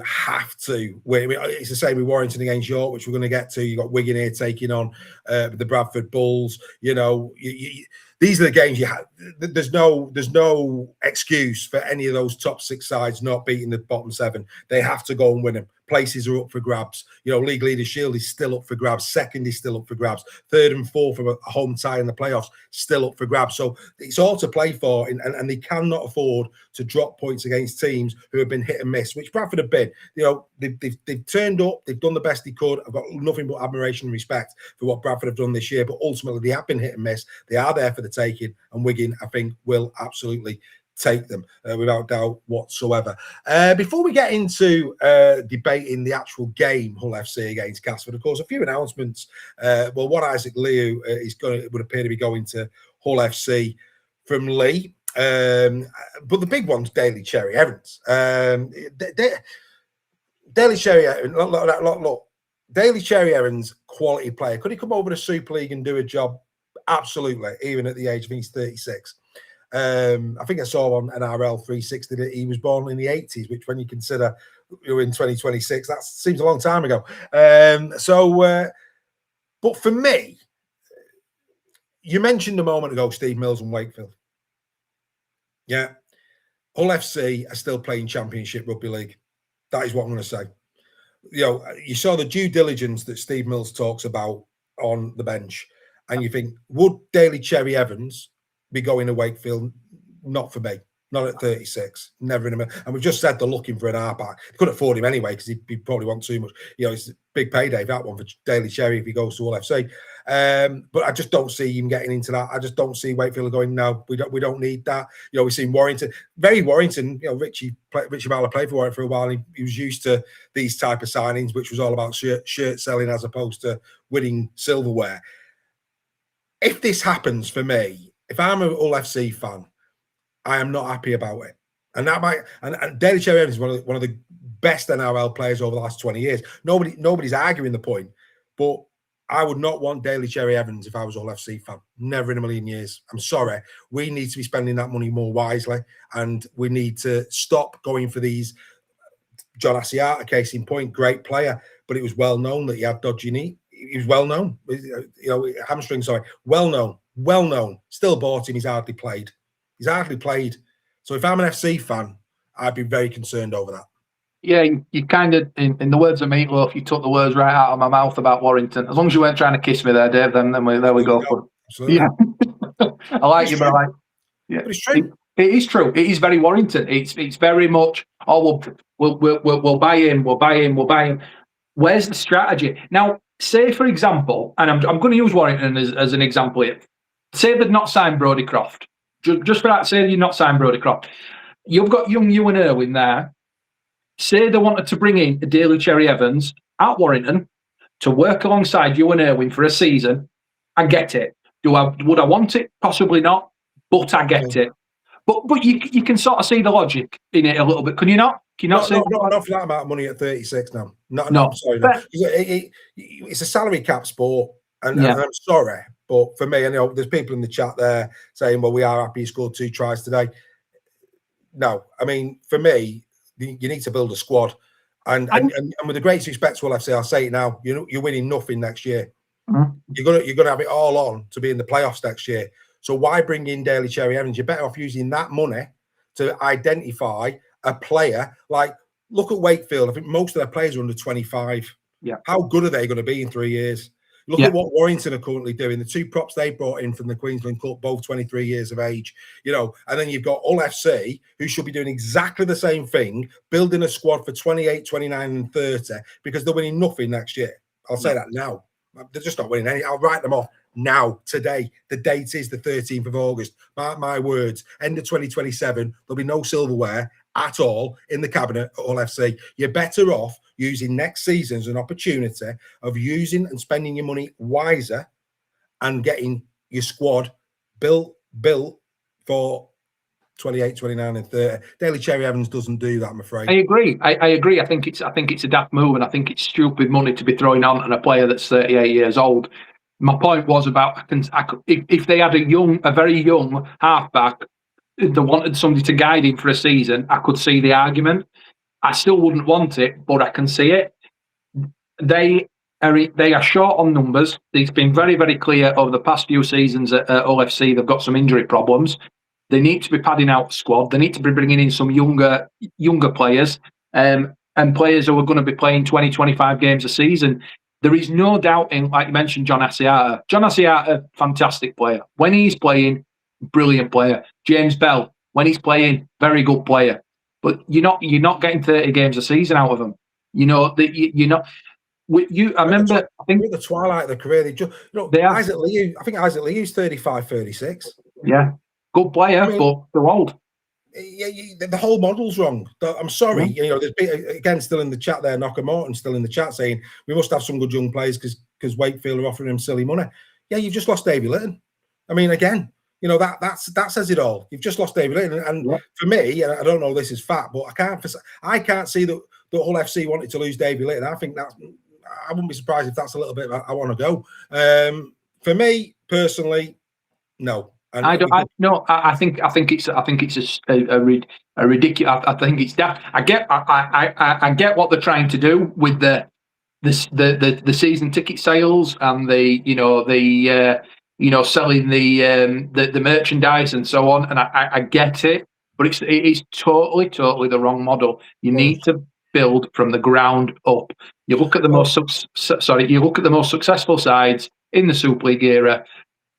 win. I mean, it's the same with Warrington against York, which we're going to get to. You got Wigan here taking on the Bradford Bulls. These are the games you have. There's no excuse for any of those top 6 sides not beating the bottom 7. They have to go and win them. Places are up for grabs. League Leaders Shield is still up for grabs. Second is still up for grabs. Third and fourth of a home tie in the playoffs still up for grabs. So it's all to play for, and they cannot afford to drop points against teams who have been hit and miss, which Bradford have been. They've turned up. They've done the best they could. I've got nothing but admiration and respect for what Bradford have done this year, but ultimately they have been hit and miss. They are there for the taking, and Wigan, I think, will absolutely take them without doubt whatsoever. Before we get into debating the actual game, Hull FC against Castleford, of course, a few announcements. One, Isaac Liu would appear to be going to Hull FC from Lee, but the big one's Daly Cherry Evans. Daly Cherry, look, Daly Cherry Evans, quality player. Could he come over to Super League and do a job? Absolutely, even at the age, I think he's 36. I think I saw on NRL 360 that he was born in the 80s, which when you consider you're in 2026, that seems a long time ago. But for me, you mentioned a moment ago Steve Mills and Wakefield. Yeah. Hull FC are still playing Championship Rugby League. That is what I'm going to say. You know, you saw the due diligence that Steve Mills talks about on the bench, and you think, would Daly Cherry Evans be going to Wakefield? Not for me. Not at 36. Never in a minute. And we've just said they're looking for an halfback. They couldn't afford him anyway because he'd probably want too much. You know, it's a big payday, that one, for Daly Cherry if he goes to Hull FC. But I just don't see him getting into that. I just don't see Wakefield going, no, we don't need that. You know, we've seen Warrington, you know, Richie Balla played for Warrington for a while. He was used to these type of signings, which was all about shirt selling as opposed to winning silverware. If this happens for me, if I'm a Hull FC fan, I am not happy about it. And that might, and Daly Cherry Evans is one of the best NRL players over the last 20 years. Nobody's arguing the point, but I would not want Daly Cherry Evans if I was Hull FC fan. Never in a million years. I'm sorry. We need to be spending that money more wisely, and we need to stop going for these. John Asiata, case in point, great player, but it was well known that he had dodgy knee. He was well known, you know, hamstring. Sorry, well known. Still bought him. He's hardly played. So if I'm an FC fan, I'd be very concerned over that. Yeah, you kind of, in the words of Meatloaf, you took the words right out of my mouth about Warrington. As long as you weren't trying to kiss me there, Dave, then there we go. Absolutely. Yeah. I like you, but yeah. But it's true. It is true. It is very Warrington. It's very much, we'll buy him, we'll buy him. Where's the strategy? Now, say, for example, and I'm going to use Warrington as an example here. Say they've not signed Brodie Croft. Just for that, say you've not signed Brodie Croft. You've got young Ewan Irwin there. Say they wanted to bring in Daly Cherry Evans at Warrington to work alongside Ewan Irwin for a season. I get it. Would I want it? Possibly not, but I get it. But you can sort of see the logic in it a little bit. Can you not? Can you not see? Not for that amount of money at 36 now. No. I'm sorry. No. It's a salary cap sport, and I'm sorry. But for me, I know there's people in the chat there saying, well, we are happy he scored 2 tries today. No, I mean, for me, you need to build a squad. And with the greatest respect to Hull FC, I'll say it now, you're winning nothing next year. Mm-hmm. You're gonna have it all on to be in the playoffs next year. So why bring in Daly Cherry Evans? You're better off using that money to identify a player. Like, look at Wakefield. I think most of their players are under 25. Yeah. How good are they going to be in 3 years? Look at what Warrington are currently doing. The 2 props they brought in from the Queensland Cup, both 23 years of age, and then you've got Hull FC, who should be doing exactly the same thing, building a squad for 28, 29, and 30, because they're winning nothing next year. I'll say that now. They're just not winning any. I'll write them off now, today. The date is the 13th of August. Mark my words. End of 2027, there'll be no silverware at all in the cabinet at Hull FC. You're better off using next season as an opportunity of using and spending your money wiser and getting your squad built for 28, 29, and 30. Daly Cherry Evans doesn't do that, I'm afraid. I agree. I agree. I think it's a daft move, and I think it's stupid money to be throwing on a player that's 38 years old. My point was about if they had a very young halfback, they wanted somebody to guide him for a season, I could see the argument. I still wouldn't want it, but I can see it. They are short on numbers. It's been very, very clear over the past few seasons at Hull FC. They've got some injury problems. They need to be padding out the squad. They need to be bringing in some younger players and players who are going to be playing 20, 25 games a season. There is no doubt in, like you mentioned, John Asiata. John Asiata, fantastic player. When he's playing, brilliant player. James Bell, when he's playing, very good player. But you're not getting 30 games a season out of them. You're not. I remember. I think at the twilight of the career, Isaac Liu. I think Isaac Liu's 35, 36. Yeah, good player, but they're old. Yeah, the whole model's wrong. I'm sorry. There's again still in the chat there. Knocker Morton still in the chat saying we must have some good young players because Wakefield are offering him silly money. Yeah, you've just lost Davy Litton. I mean, again. That says it all. You've just lost David Litton, and for me, I don't know this is fact, but I can't see that Hull FC wanted to lose David Litton. I think I wouldn't be surprised if that's a little bit I want to go. For me personally, no. And I don't. I think it's a ridiculous. I think it's daft. I get what they're trying to do with the season ticket sales and selling the merchandise and so on, and I get it, but it is totally the wrong model. You need to build from the ground up. You look at the most successful sides in the Super League era.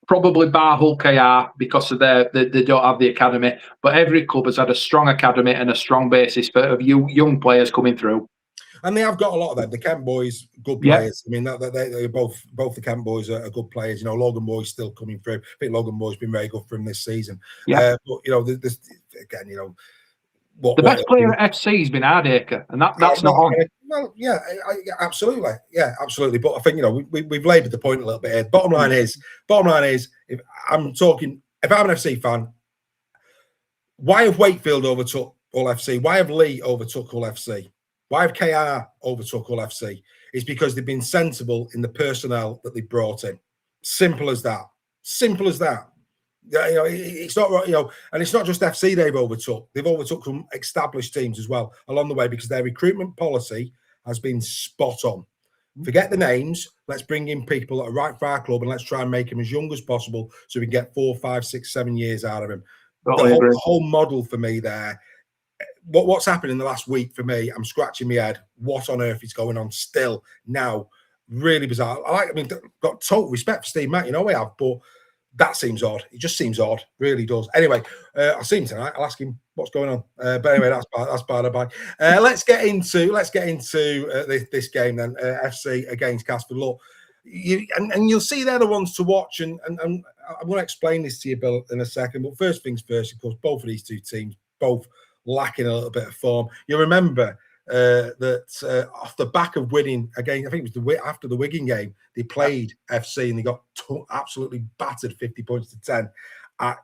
Probably bar Hull KR because of they don't have the academy, but every club has had a strong academy and a strong basis of young players coming through. And they have got a lot of them. The Kent boys, good players. Yeah. I mean, they're both the Kent boys are good players. Logan Boy's still coming through. I think Logan Boy's been very good for him this season. Yeah. But this again, the best player at FC has been Hardacre, and that's not on. Well, yeah, absolutely, yeah, absolutely. But I think we've laboured the point a little bit here. Bottom line is, if I'm an FC fan, why have Wakefield overtook Hull FC? Why have Lee overtook Hull FC? Why have KR overtook Hull FC? It's because they've been sensible in the personnel that they brought in. Simple as that. Simple as that. It's not, and it's not just FC they've overtook. They've overtook some established teams as well along the way because their recruitment policy has been spot on. Forget the names. Let's bring in people that are right for our club and let's try and make them as young as possible so we can get 4, 5, 6, 7 years out of them. The whole model for me there. What's happened in the last week for me, I'm scratching my head. What on earth is going on still now? Really bizarre. Got total respect for Steve Mack, we have, but that seems odd. It just seems odd, really does. Anyway, I'll see him tonight. I'll ask him what's going on. But anyway, that's part of it. Let's get into this game then. FC against Casper. Look, you'll see they're the ones to watch, and I'm going to explain this to you, Bill, in a second. But first things first, of course, both of these two teams, both lacking a little bit of form. You remember that off the back of winning again, I think it was after the Wigan game, they played FC and they got absolutely battered 50 points to 10 at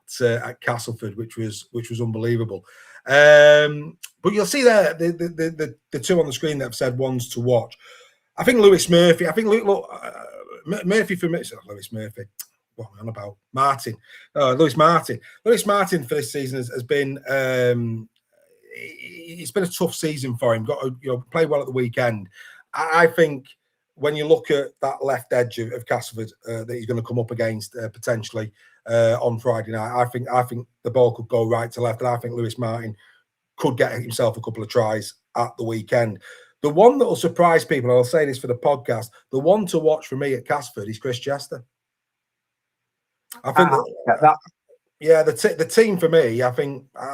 Castleford, which was unbelievable. But you'll see there the two on the screen that have said ones to watch. I think Lewis Murphy. I think Murphy for me. Lewis Murphy. What am I on about? Martin. Lewis Martin. Lewis Martin for this season has been. It's been a tough season for him. Got to play well at the weekend. I think when you look at that left edge of Castleford that he's going to come up against potentially on Friday night, I think the ball could go right to left, and I think Lewis Martin could get himself a couple of tries at the weekend. The one that will surprise people, and I'll say this for the podcast, the one to watch for me at Castleford is Chris Chester. I think that. Yeah, the team for me, I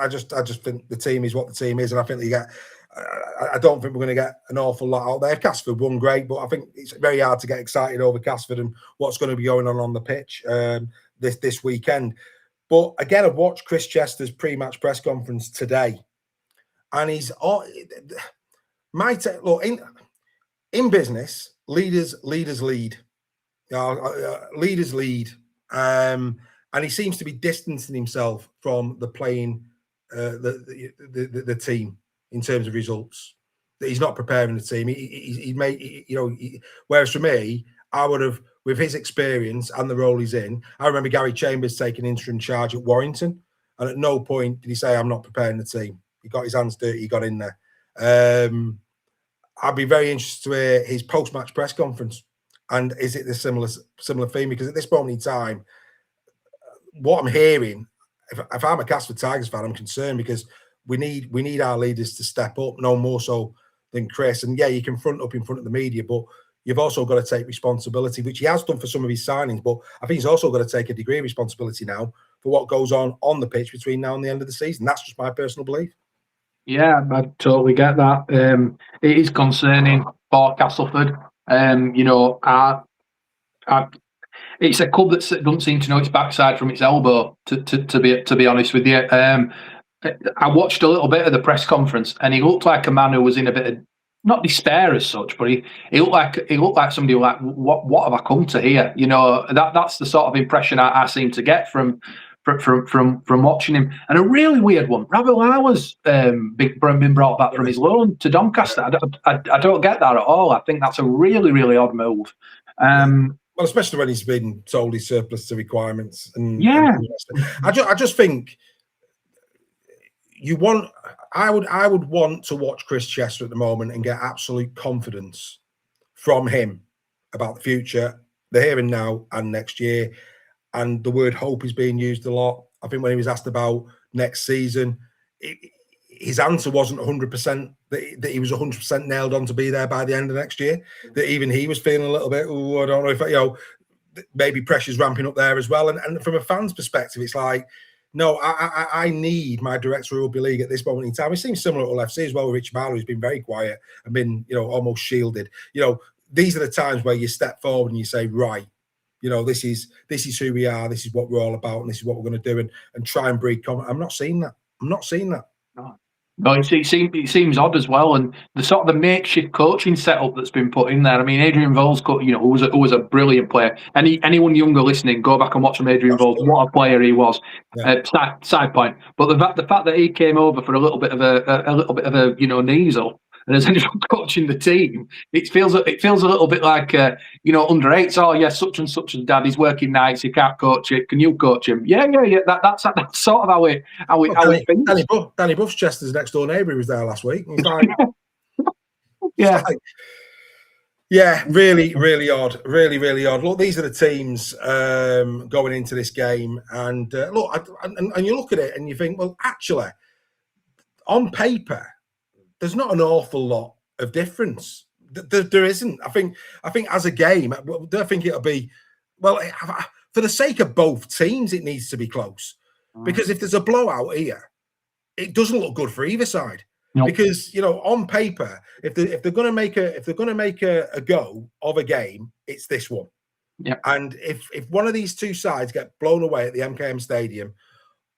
just think the team is what the team is, and I think I don't think we're going to get an awful lot out there. Castleford won great, but I think it's very hard to get excited over Castleford and what's going to be going on the pitch this weekend. But again, I've watched Chris Chester's pre-match press conference today, and he's look in business. Leaders lead. Leaders lead. And he seems to be distancing himself from the playing, the team in terms of results. That he's not preparing the team. Whereas for me, I would have, with his experience and the role he's in, I remember Gary Chambers taking interim charge at Warrington, and at no point did he say, "I'm not preparing the team." He got his hands dirty. He got in there. I'd be very interested to hear his post-match press conference, and is it the similar theme? Because at this moment in time, what I'm hearing, if I'm a Castleford Tigers fan, I'm concerned because we need our leaders to step up, no more so than Chris. And yeah, you can front up in front of the media, but you've also got to take responsibility, which he has done for some of his signings. But I think he's also got to take a degree of responsibility now for what goes on the pitch between now and the end of the season. That's just my personal belief. Yeah, I totally get that. It is concerning for Castleford. It's a club that doesn't seem to know its backside from its elbow. To be honest with you, I watched a little bit of the press conference, and he looked like a man who was in a bit of not despair as such, but he looked like somebody who like, what have I come to here? That's the sort of impression I seem to get from from watching him. And a really weird one, Rabiot was been brought back from his loan to Doncaster. I don't get that at all. I think that's a really, really odd move. Well, especially when he's been told he's surplus to requirements. And I just think I would want to watch Chris Chester at the moment and get absolute confidence from him about the future, the here and now and next year. And the word hope is being used a lot. I think when he was asked about next season, his answer wasn't 100%, that he was 100% nailed on to be there by the end of next year. That even he was feeling a little bit, I don't know if, maybe pressure's ramping up there as well. And from a fan's perspective, it's like, no, I need my director of rugby league at this moment in time. It seems similar to FC as well with Rich Marlowe, who's been very quiet and been, almost shielded. These are the times where you step forward and you say, right, this is who we are, this is what we're all about, and this is what we're going to do, and try and breed confidence. I'm not seeing that. No, it seems odd as well, and the sort of the makeshift coaching setup that's been put in there. I mean, Adrian Voll's, who was a brilliant player. Anyone younger listening, go back and watch him. Adrian Voll, what a player he was. Yeah. Side point, but the fact that he came over for a little bit of a nasal, and as ended up coaching the team, it feels a little bit like under eights. Oh yeah, such and such as dad, he's working nights, he can't coach it. Can you coach him? Yeah. That's sort of how it thinks. Danny Buff's Chester's next door neighbour, was there last week. He's like, yeah, really, really odd, really, really odd. Look, these are the teams going into this game, and and you look at it and you think, well, actually, on paper, there's not an awful lot of difference. There isn't. I think as a game, I think it'll be, well, for the sake of both teams, it needs to be close. Because if there's a blowout here, it doesn't look good for either side. Nope. Because on paper, if they're going to make a go of a game, it's this one. Yeah. And if one of these two sides get blown away at the MKM Stadium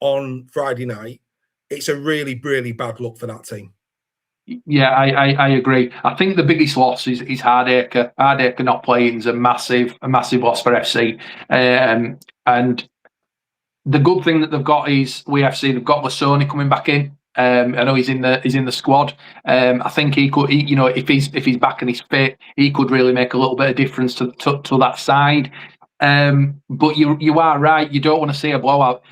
on Friday night, it's a really, really bad look for that team. Yeah, I agree. I think the biggest loss is Hardacre. Hardacre not playing is a massive loss for FC. And the good thing that they've got is they've got Lasoni coming back in. I know he's in the squad. I think he could, if he's back and he's fit, he could really make a little bit of difference to that side. But you are right. You don't want to see a blowout.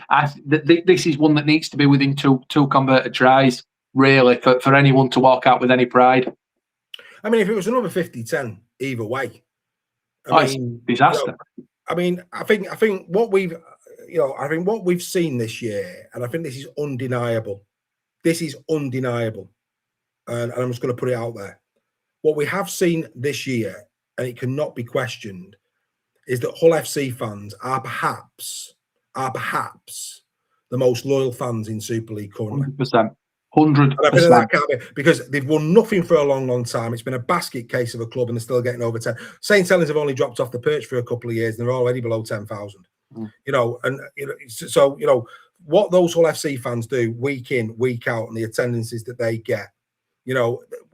This is one that needs to be within two converted tries, really, for anyone to walk out with any pride. I mean, if it was another 50-10 either way, I mean, disaster. I think what we've seen this year, and I think this is undeniable. This is undeniable, and I'm just going to put it out there. What we have seen this year, and it cannot be questioned, is that Hull FC fans are perhaps the most loyal fans in Super League currently. 100%. Because they've won nothing for a long, long time. It's been a basket case of a club, and they're still getting over 10. St. Helens have only dropped off the perch for a couple of years, and they're already below 10,000. So what those Hull FC fans do week in, week out, and the attendances that they get,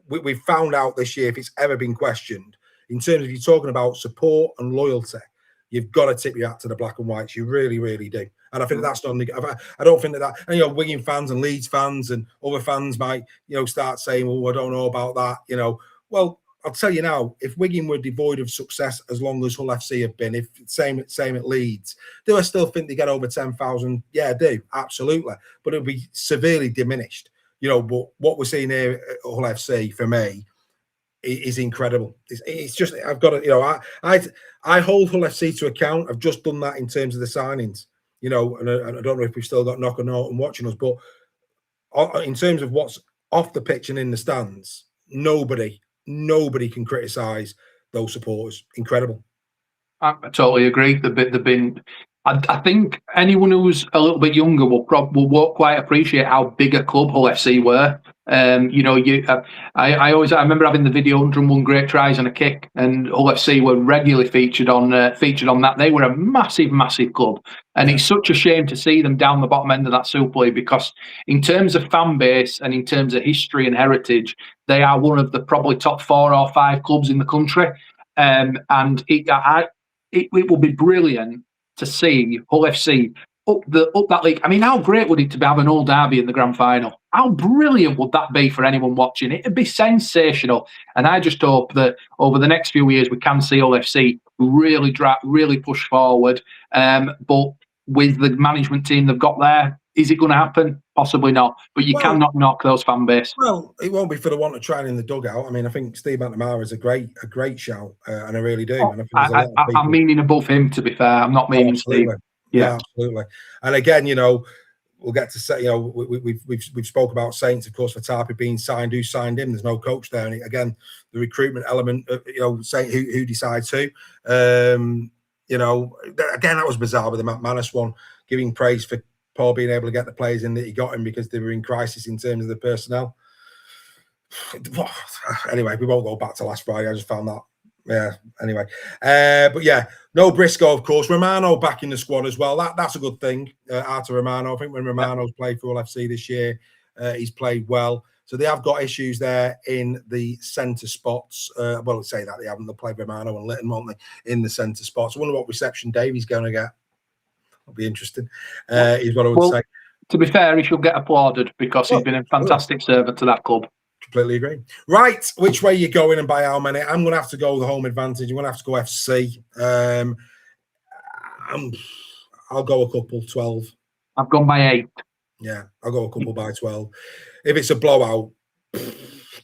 we've found out this year, if it's ever been questioned, in terms of you talking about support and loyalty, you've got to tip your hat to the black and whites. You really, really do. And I think that's not. I don't think that. And Wigan fans and Leeds fans and other fans might, start saying, "Well, I don't know about that." Well, I'll tell you now. If Wigan were devoid of success as long as Hull FC have been, if same at Leeds, do I still think they get over 10,000? Yeah, I do, absolutely. But it'll be severely diminished. But what we're seeing here at Hull FC for me is incredible. It's just, I've got to, I hold Hull FC to account. I've just done that in terms of the signings, and I don't know if we've still got Knock and Norton watching us, but in terms of what's off the pitch and in the stands, nobody can criticise those supporters. Incredible. I totally agree. They've been. I think anyone who's a little bit younger won't quite appreciate how big a club Hull FC were. I remember having the video 101 great tries and a kick, and Hull FC were regularly featured on that. They were a massive club, and it's such a shame to see them down the bottom end of that Super League, because in terms of fan base and in terms of history and heritage, they are one of the probably top 4 or 5 clubs in the country. And it will be brilliant to see Hull FC up that league. I mean, how great would it to have an Old Derby in the grand final? How brilliant would that be for anyone watching? It'd be sensational. And I just hope that over the next few years we can see Hull FC really push forward. But with the management team they've got there, is it going to happen? Possibly not. But you cannot knock those fan base. Well, it won't be for the want of trying in the dugout. I mean, I think Steve McNamara is a great shout, and I really do. Oh, and I think I'm meaning above him, to be fair. I'm not meaning Steve. Yeah, absolutely. And again, we'll get to say, we've spoke about Saints, of course, for Tarpey being signed. Who signed him? There's no coach there. And again, the recruitment element, saying who decides who. Again, that was bizarre with the McManus one, giving praise for Paul being able to get the players in that he got him because they were in crisis in terms of the personnel. Anyway, we won't go back to last Friday. I just found that. Yeah, anyway. But yeah, no Briscoe, of course. Romano back in the squad as well. That's a good thing. Artur Romano. I think when Romano's played for Hull FC this year, he's played well. So they have got issues there in the centre spots. Well, let's say that they haven't. They'll play Romano and Litton, won't they, in the centre spots. I wonder what reception Davey's going to get. It'll be interesting. Is what I would say. To be fair, he should get applauded because he's been a fantastic servant to that club. Completely agree. Right, which way you going and by how many? I'm going to have to go the home advantage. I'm going to have to go FC. I'll go a couple, 12. I've gone by 8. Yeah, I'll go a couple by 12. If it's a blowout,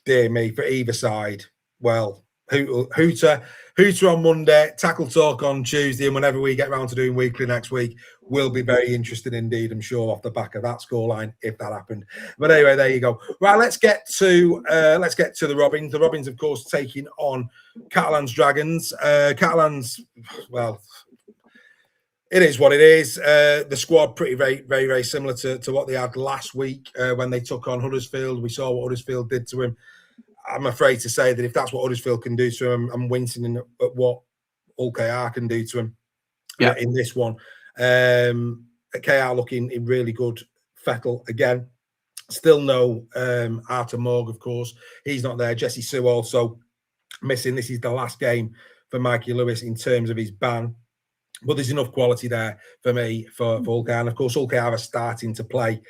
dear me, for either side, well, Hooter on Monday, Tackle Talk on Tuesday, and whenever we get round to doing weekly next week, will be very interesting indeed, I'm sure, off the back of that scoreline, if that happened. But anyway, there you go. Right, let's get to the Robins. The Robins, of course, taking on Catalan's Dragons. Catalan's, well, it is what it is. The squad pretty very similar to what they had last week when they took on Huddersfield. We saw what Huddersfield did to him. I'm afraid to say that if that's what Huddersfield can do to him, I'm wincing at what Hull KR can do to him in this one. KR looking in really good fettle again. Still no Arthur Morg, of course. He's not there. Jesse Sue also missing. This is the last game for Mikey Lewis in terms of his ban. But there's enough quality there for me for Hull KR. And of course, Hull KR are starting to play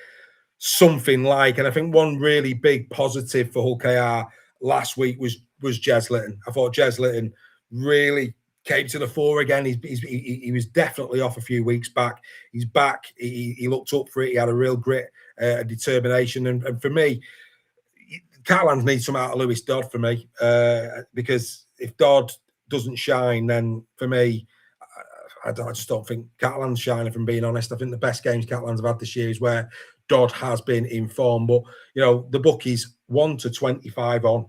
something like, and I think one really big positive for Hull KR last week was Jez Litton. I thought Jez Litton really came to the fore again. He was definitely off a few weeks back. He's back. He looked up for it. He had a real grit, determination. And for me, Catalans need some out of Lewis Dodd for me, because if Dodd doesn't shine, then for me, I just don't think Catalan's shining, if I'm being honest. I think the best games Catalans have had this year is where Dodd has been in form. But, the bookies 1-25 on.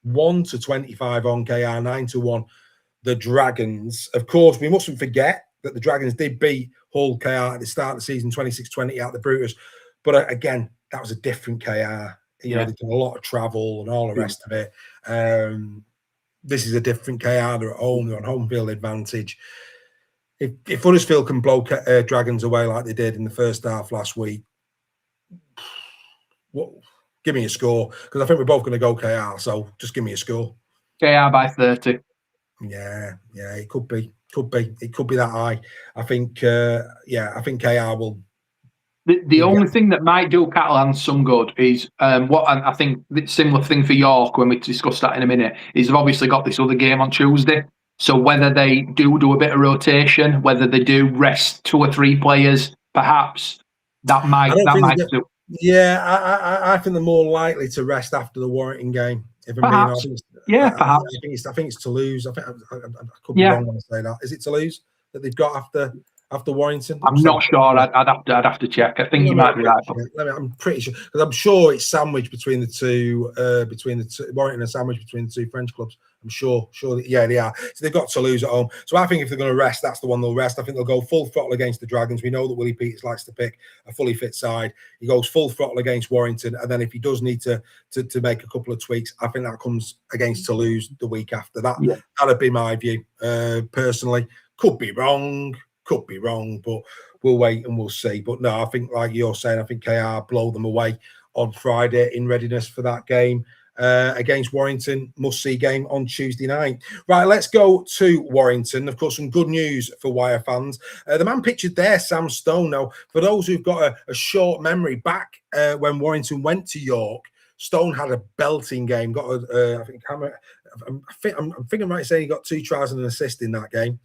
1-25 on KR, 9-1. The Dragons. Of course, we mustn't forget that the Dragons did beat Hull KR at the start of the season, 26-20 out the Brutus. But again, that was a different KR. They did a lot of travel and all the rest of it. This is a different KR. They're at home. They're on home field advantage. If Huddersfield can blow Dragons away like they did in the first half last week, give me a score, because I think we're both going to go KR. So just give me a score. KR by 30. Yeah, it could be. It could be that high. I think, I think KR will. The only thing that might do Catalans some good is what, and I think the similar thing for York when we discuss that in a minute, is they've obviously got this other game on Tuesday. So whether they do a bit of rotation, whether they do rest 2 or 3 players, perhaps that might do. Yeah, I think they're more likely to rest after the Warrington game. If I'm perhaps. being honest. Perhaps. I think it's Toulouse. I could be wrong when I say that. Is it Toulouse that they've got after Warrington? I'm not sure. I'd have to check. I think you might be right. I'm pretty sure, because I'm sure it's sandwiched between the two. Warrington are sandwiched between the two French clubs. I'm sure they are. So they've got Toulouse at home. So I think if they're going to rest, that's the one they'll rest. I think they'll go full throttle against the Dragons. We know that Willie Peters likes to pick a fully fit side. He goes full throttle against Warrington, and then if he does need to make a couple of tweaks, I think that comes against Toulouse the week after that. Yeah. That'd be my view. Personally, could be wrong, but we'll wait and we'll see. But no, I think, like you're saying, I think KR blow them away on Friday in readiness for that game. against Warrington. Must-see game on Tuesday night. Right, let's go to Warrington. Of course, some good news for Wire fans. The man pictured there, Sam Stone. Now, for those who've got a short memory, back when Warrington went to York, Stone had a belting game. Got I think I'm thinking right saying he got 2 tries and an assist in that game.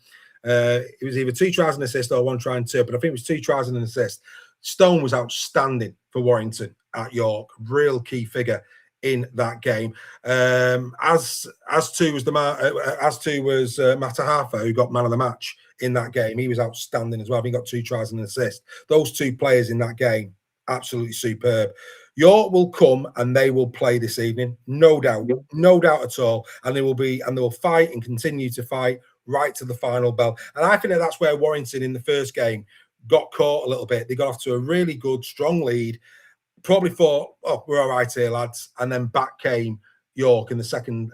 It was either 2 tries and an assist or 1 try and 2, but I think it was 2 tries and an assist. Stone was outstanding for Warrington at York. Real key figure in that game. As too was Matahafa, who got man of the match in that game. He was outstanding as well. I think he got 2 tries and an assist. Those 2 players in that game, absolutely superb. York will come and they will play this evening, no doubt, no doubt at all. And they will fight and continue to fight right to the final bell. And I think that's where Warrington in the first game got caught a little bit. They got off to a really good, strong lead. Probably thought, oh, we're all right here, lads. And then back came York in the second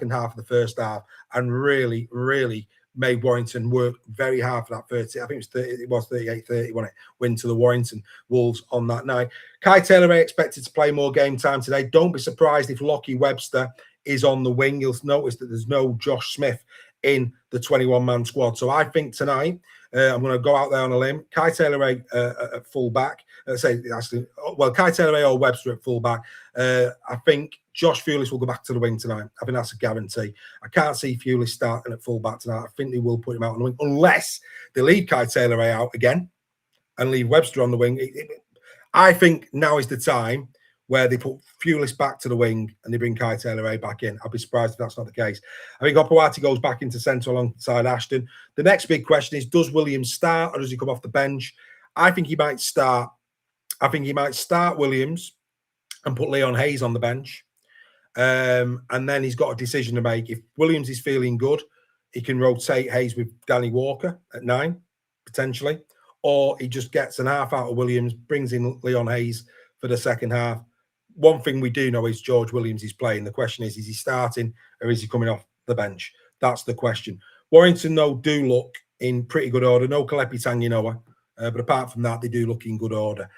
half of the first half, and really, really made Warrington work very hard for that 30. I think it was 38-30, wasn't it? Win to the Warrington Wolves on that night. Kai Taylor-Ray expected to play more game time today. Don't be surprised if Lockie Webster is on the wing. You'll notice that there's no Josh Smith in the 21-man squad. So I think tonight, I'm going to go out there on a limb. Kai Taylor-Ray at full-back. Kai Taylor-Ray or Webster at full-back. I think Josh Fulis will go back to the wing tonight. I think that's a guarantee. I can't see Fulis starting at full-back tonight. I think they will put him out on the wing, unless they leave Kai Taylor-Ray out again and leave Webster on the wing. I think now is the time where they put Fulis back to the wing and they bring Kai Taylor-Ray back in. I'll be surprised if that's not the case. I think Opawati goes back into centre alongside Ashton. The next big question is, does Williams start or does he come off the bench? I think he might start. I think he might start Williams and put Leon Hayes on the bench. And then he's got a decision to make. If Williams is feeling good, he can rotate Hayes with Danny Walker at 9, potentially. Or he just gets an half out of Williams, brings in Leon Hayes for the second half. One thing we do know is George Williams is playing. The question is he starting or is he coming off the bench? That's the question. Warrington, though, do look in pretty good order. No Kalepi Tanginoa, but apart from that, they do look in good order.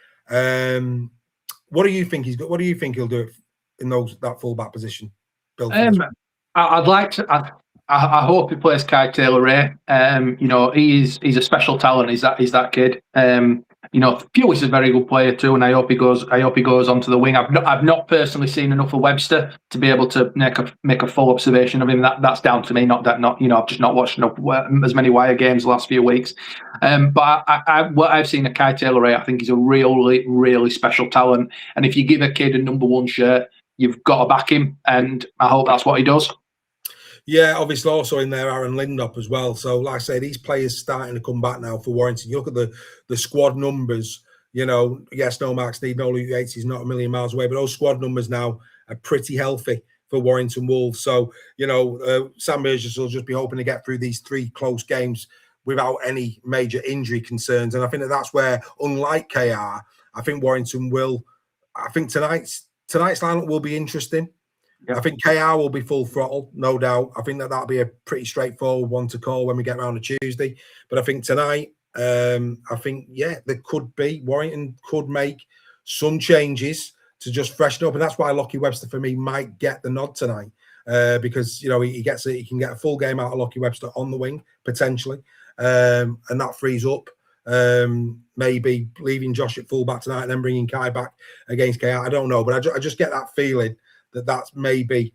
What do you think he's got? What do you think he'll do in that full-back position? I'd like to. I hope he plays Kai Taylor-Ray. He's a special talent. He's that kid. Fulis is a very good player too, and I hope he goes onto the wing. I've not personally seen enough of Webster to be able to make a full observation of him. That's down to me. I've just not watched as many Wire games the last few weeks. But what I've seen of Kai Taylor-Ray, I think he's a really, really special talent. And if you give a kid a number 1 shirt, you've got to back him, and I hope that's what he does. Yeah, obviously also in there, Aaron Lindop as well. So, like I say, these players starting to come back now for Warrington. You look at the squad numbers, yes, no Mark Sneed, no Luke Yates, he's not a million miles away, but those squad numbers now are pretty healthy for Warrington Wolves. So, Sam Burgess will just be hoping to get through these 3 close games without any major injury concerns. And I think that's where, unlike KR, I think Warrington will, I think tonight's lineup will be interesting. Yeah. I think KR will be full throttle, no doubt. I think that'll be a pretty straightforward one to call when we get around to Tuesday. But I think tonight, there could be, Warrington could make some changes to just freshen up. And that's why Lockie Webster, for me, might get the nod tonight. Because, he can get a full game out of Lockie Webster on the wing, potentially. And that frees up maybe leaving Josh at full-back tonight and then bringing Kai back against KR. I don't know, but I just get that feeling that's maybe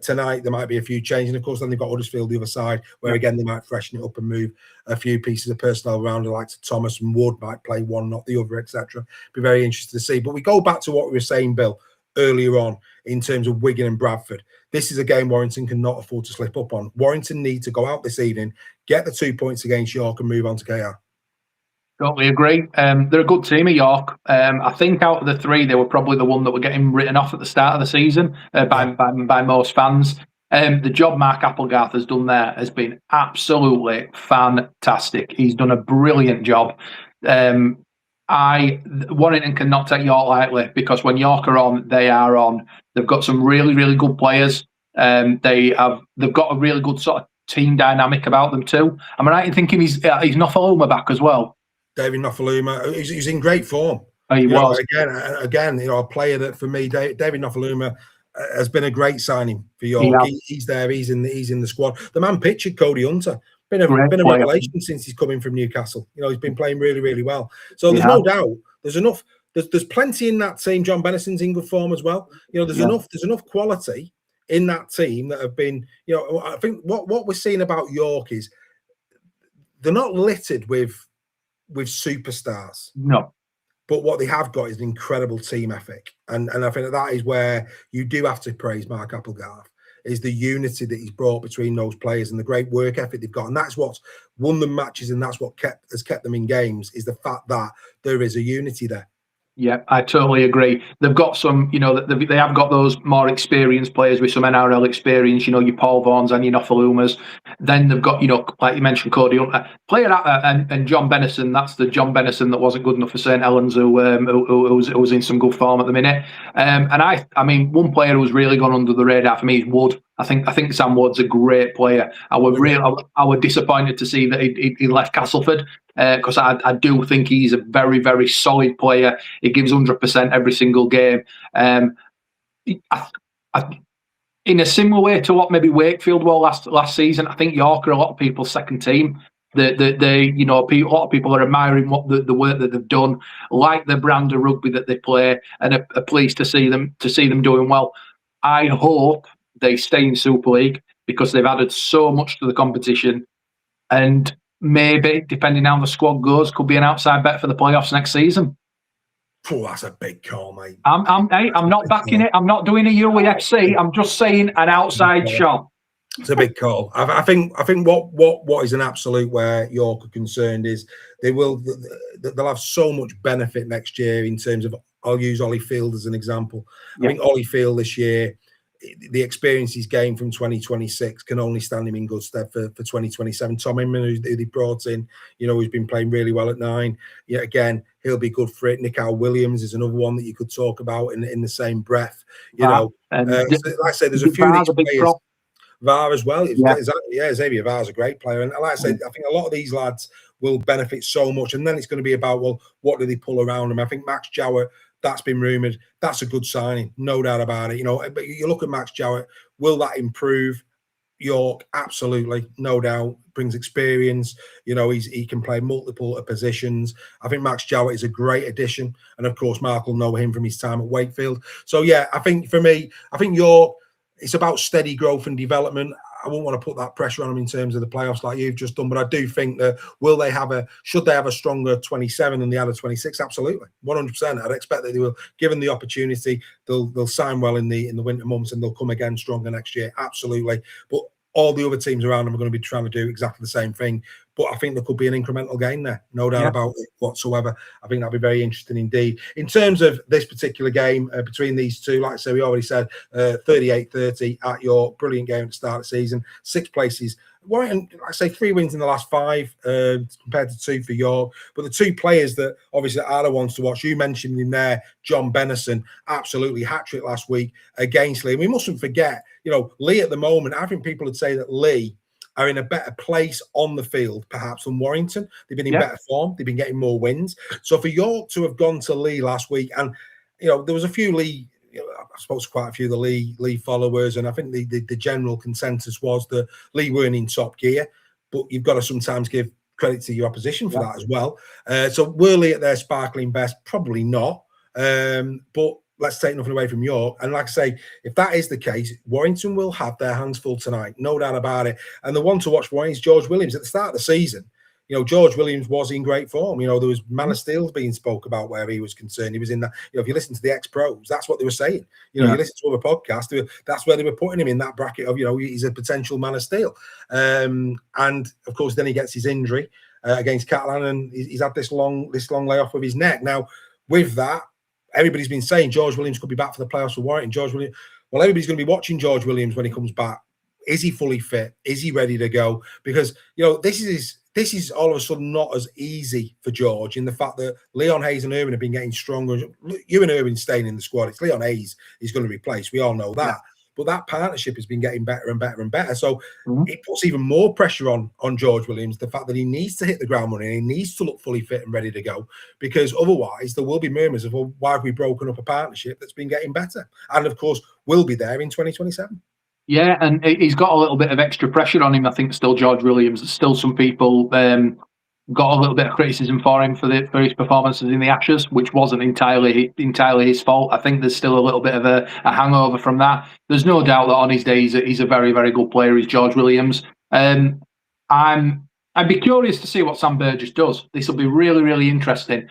tonight there might be a few changes. And of course, then they've got Huddersfield the other side, where again they might freshen it up and move a few pieces of personnel around, like Thomas and Wood might play one, not the other, etc. Be very interested to see. But we go back to what we were saying, Bill, earlier on in terms of Wigan and Bradford. This is a game Warrington cannot afford to slip up on. Warrington need to go out this evening, get the 2 points against York, and move on to KR. Totally agree. They're a good team at York. I think out of the 3, they were probably the one that were getting written off at the start of the season by most fans. The job Mark Applegarth has done there has been absolutely fantastic. He's done a brilliant job. Warrington cannot take York lightly, because when York are on, they are on. They've got some really, really good players. They've got a really good sort of team dynamic about them too. Am I right in thinking he's Nofaluma back as well? David Nofaluma, he's in great form. Oh, he was. Again, a player that for me, David Nofaluma, has been a great signing for York. He's there. He's in the squad. The man pictured Cody Hunter. Been a revelation since he's coming from Newcastle. He's been playing really, really well. So there's no doubt. There's enough. There's plenty in that team. John Bennison's in good form as well. There's enough quality in that team that have been. I think what we're seeing about York is they're not littered with superstars. No. But what they have got is an incredible team ethic. And I think that is where you do have to praise Mark Applegarth, is the unity that he's brought between those players and the great work ethic they've got. And that's what's won them matches, and that's what has kept them in games, is the fact that there is a unity there. Yeah, I totally agree. They've got some, they have got those more experienced players with some NRL experience, your Paul Vaughns and your Nofalumas. Then they've got, like you mentioned, Cody Hunter, and John Bennison. That's the John Bennison that wasn't good enough for St Helens, who's in some good form at the minute. And I mean, one player who's really gone under the radar for me is Wood. I think Sam Wood's a great player. I was disappointed to see that he left Castleford, because I do think he's a very, very solid player. He gives 100% every single game. In a similar way to what maybe Wakefield were last season, I think York are a lot of people's second team. A lot of people are admiring what the work that they've done, like the brand of rugby that they play, and are pleased to see them doing well. I hope they stay in Super League, because they've added so much to the competition, and maybe, depending on how the squad goes, could be an outside bet for the playoffs next season. Oh, that's a big call, mate. I'm not backing it. I'm not doing a UFC. I'm just saying an outside shot. It's a big call. I think what is an absolute where York are concerned is they'll have so much benefit next year in terms of, I'll use Ollie Field as an example. I think Ollie Field this year, the experience he's gained from 2026 can only stand him in good stead for 2027. Tom Inman, who they brought in, who's been playing really well at 9. Yeah, again, he'll be good for it. Nick Williams is another one that you could talk about in the same breath. So, like I say, there's a few of these players. VAR as well. Xavier VAR's a great player. And like I said, I think a lot of these lads will benefit so much. And then it's going to be about, well, what do they pull around them? I think Max Jowett, that's been rumoured. That's a good signing, no doubt about it. But you look at Max Jowett, will that improve York? Absolutely, no doubt. Brings experience. He can play multiple positions. I think Max Jowett is a great addition. And of course, Mark will know him from his time at Wakefield. So yeah, I think for me, York, it's about steady growth and development. I won't want to put that pressure on them in terms of the playoffs like you've just done, but I do think that should they have a stronger 27 than they had a 26? Absolutely, 100%. I'd expect that they will, given the opportunity, they'll sign well in the winter months and they'll come again stronger next year. Absolutely, but all the other teams around them are going to be trying to do exactly the same thing. But I think there could be an incremental gain there, no doubt about it whatsoever. I think that'd be very interesting indeed. In terms of this particular game between these two, like I say, we already said 38-30 at York. Brilliant game at the start of the season. 6 places. Warrington, like I say, 3 wins in the last 5 compared to 2 for York. But the 2 players that obviously Ada wants to watch, you mentioned him there, John Bennison, absolutely hat-trick last week against Lee. And we mustn't forget, Lee at the moment, I think people would say that Lee are in a better place on the field, perhaps, than Warrington. They've been in better form. They've been getting more wins. So for York to have gone to Lee last week, and, there was a few Lee, I suppose quite a few of the Lee followers, and I think the general consensus was that Lee weren't in top gear, but you've got to sometimes give credit to your opposition for that as well. So were Lee at their sparkling best? Probably not. But let's take nothing away from York. And like I say, if that is the case, Warrington will have their hands full tonight, no doubt about it. And the one to watch for Warrington is George Williams. At the start of the season, George Williams was in great form. There was Man of Steel being spoke about where he was concerned. He was in that. If you listen to the ex-pros, that's what they were saying. You listen to other podcasts, that's where they were putting him in that bracket of, he's a potential Man of Steel. And of course, then he gets his injury against Catalan, and he's had this long layoff with his neck. Now, with that, everybody's been saying George Williams could be back for the playoffs for Warrington. George Williams. Well, everybody's going to be watching George Williams when he comes back. Is he fully fit? Is he ready to go? Because this is all of a sudden not as easy for George, in the fact that Leon Hayes and Irwin have been getting stronger. Ewan Irwin's staying in the squad. It's Leon Hayes he's going to replace. We all know that. but that partnership has been getting better and better and better. So it puts even more pressure on George Williams, the fact that he needs to hit the ground running, he needs to look fully fit and ready to go, because otherwise there will be murmurs of, well, why have we broken up a partnership that's been getting better? And of course, will be there in 2027. Yeah, and he's got a little bit of extra pressure on him. I think still George Williams. Still some people got a little bit of criticism for him for his performances in the Ashes, which wasn't entirely his fault. I think there's still a little bit of a hangover from that. There's no doubt that on his day he's a very, very good player. He's George Williams. I'd be curious to see what Sam Burgess does. This will be really, really interesting.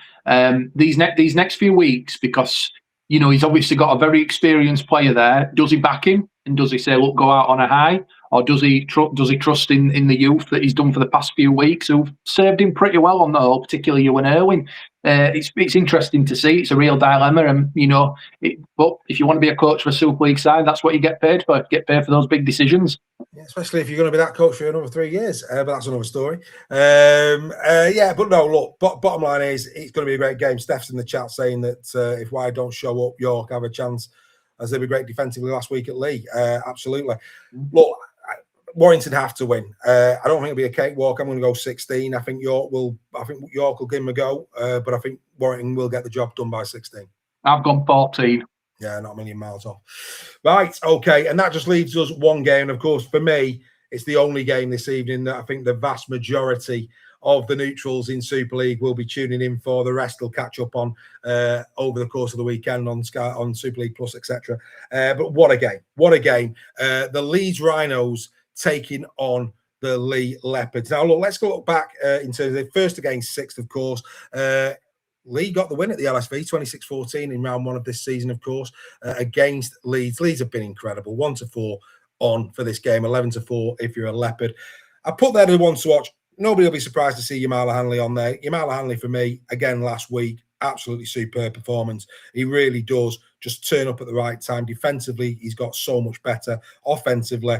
These next few weeks, because he's obviously got a very experienced player there. Does he back him? And does he say, look, go out on a high? Or does he trust in the youth that he's done for the past few weeks, who've served him pretty well on the whole, particularly Ewan Irwin? It's interesting to see. It's a real dilemma. And, but if you want to be a coach for a Super League side, that's what you get paid for. You get paid for those big decisions. Yeah, especially if you're going to be that coach for another 3 years. But that's another story. But no, look, bottom line is it's going to be a great game. Steph's in the chat saying that if Wide don't show up, York have a chance, as they were great defensively last week at Lee. Absolutely. Look, Warrington have to win. I don't think it'll be a cakewalk. I'm going to go 16. I think York will give them a go, but I think Warrington will get the job done by 16. I've gone 14. Yeah, not a million miles off. Right, okay, and that just leaves us one game. And of course, for me, it's the only game this evening that I think the vast majority of the neutrals in Super League will be tuning in for. The rest will catch up on over the course of the weekend on Sky, on Super League Plus, etc. But what a game! What a game! The Leeds Rhinos taking on the Lee Leopards. Now, look, let's go back in terms of the first against sixth, of course. Lee got the win at the LSV, 26-14 in round one of this season, of course, against Leeds. Leeds have been incredible. 1-4 on for this game, 11-4 if you're a Leopard. I put there the ones to watch. Nobody will be surprised to see Yamala Hanley on there. Yamala Hanley, for me, again, last week, absolutely superb performance. He really does just turn up at the right time. Defensively, he's got so much better. Offensively,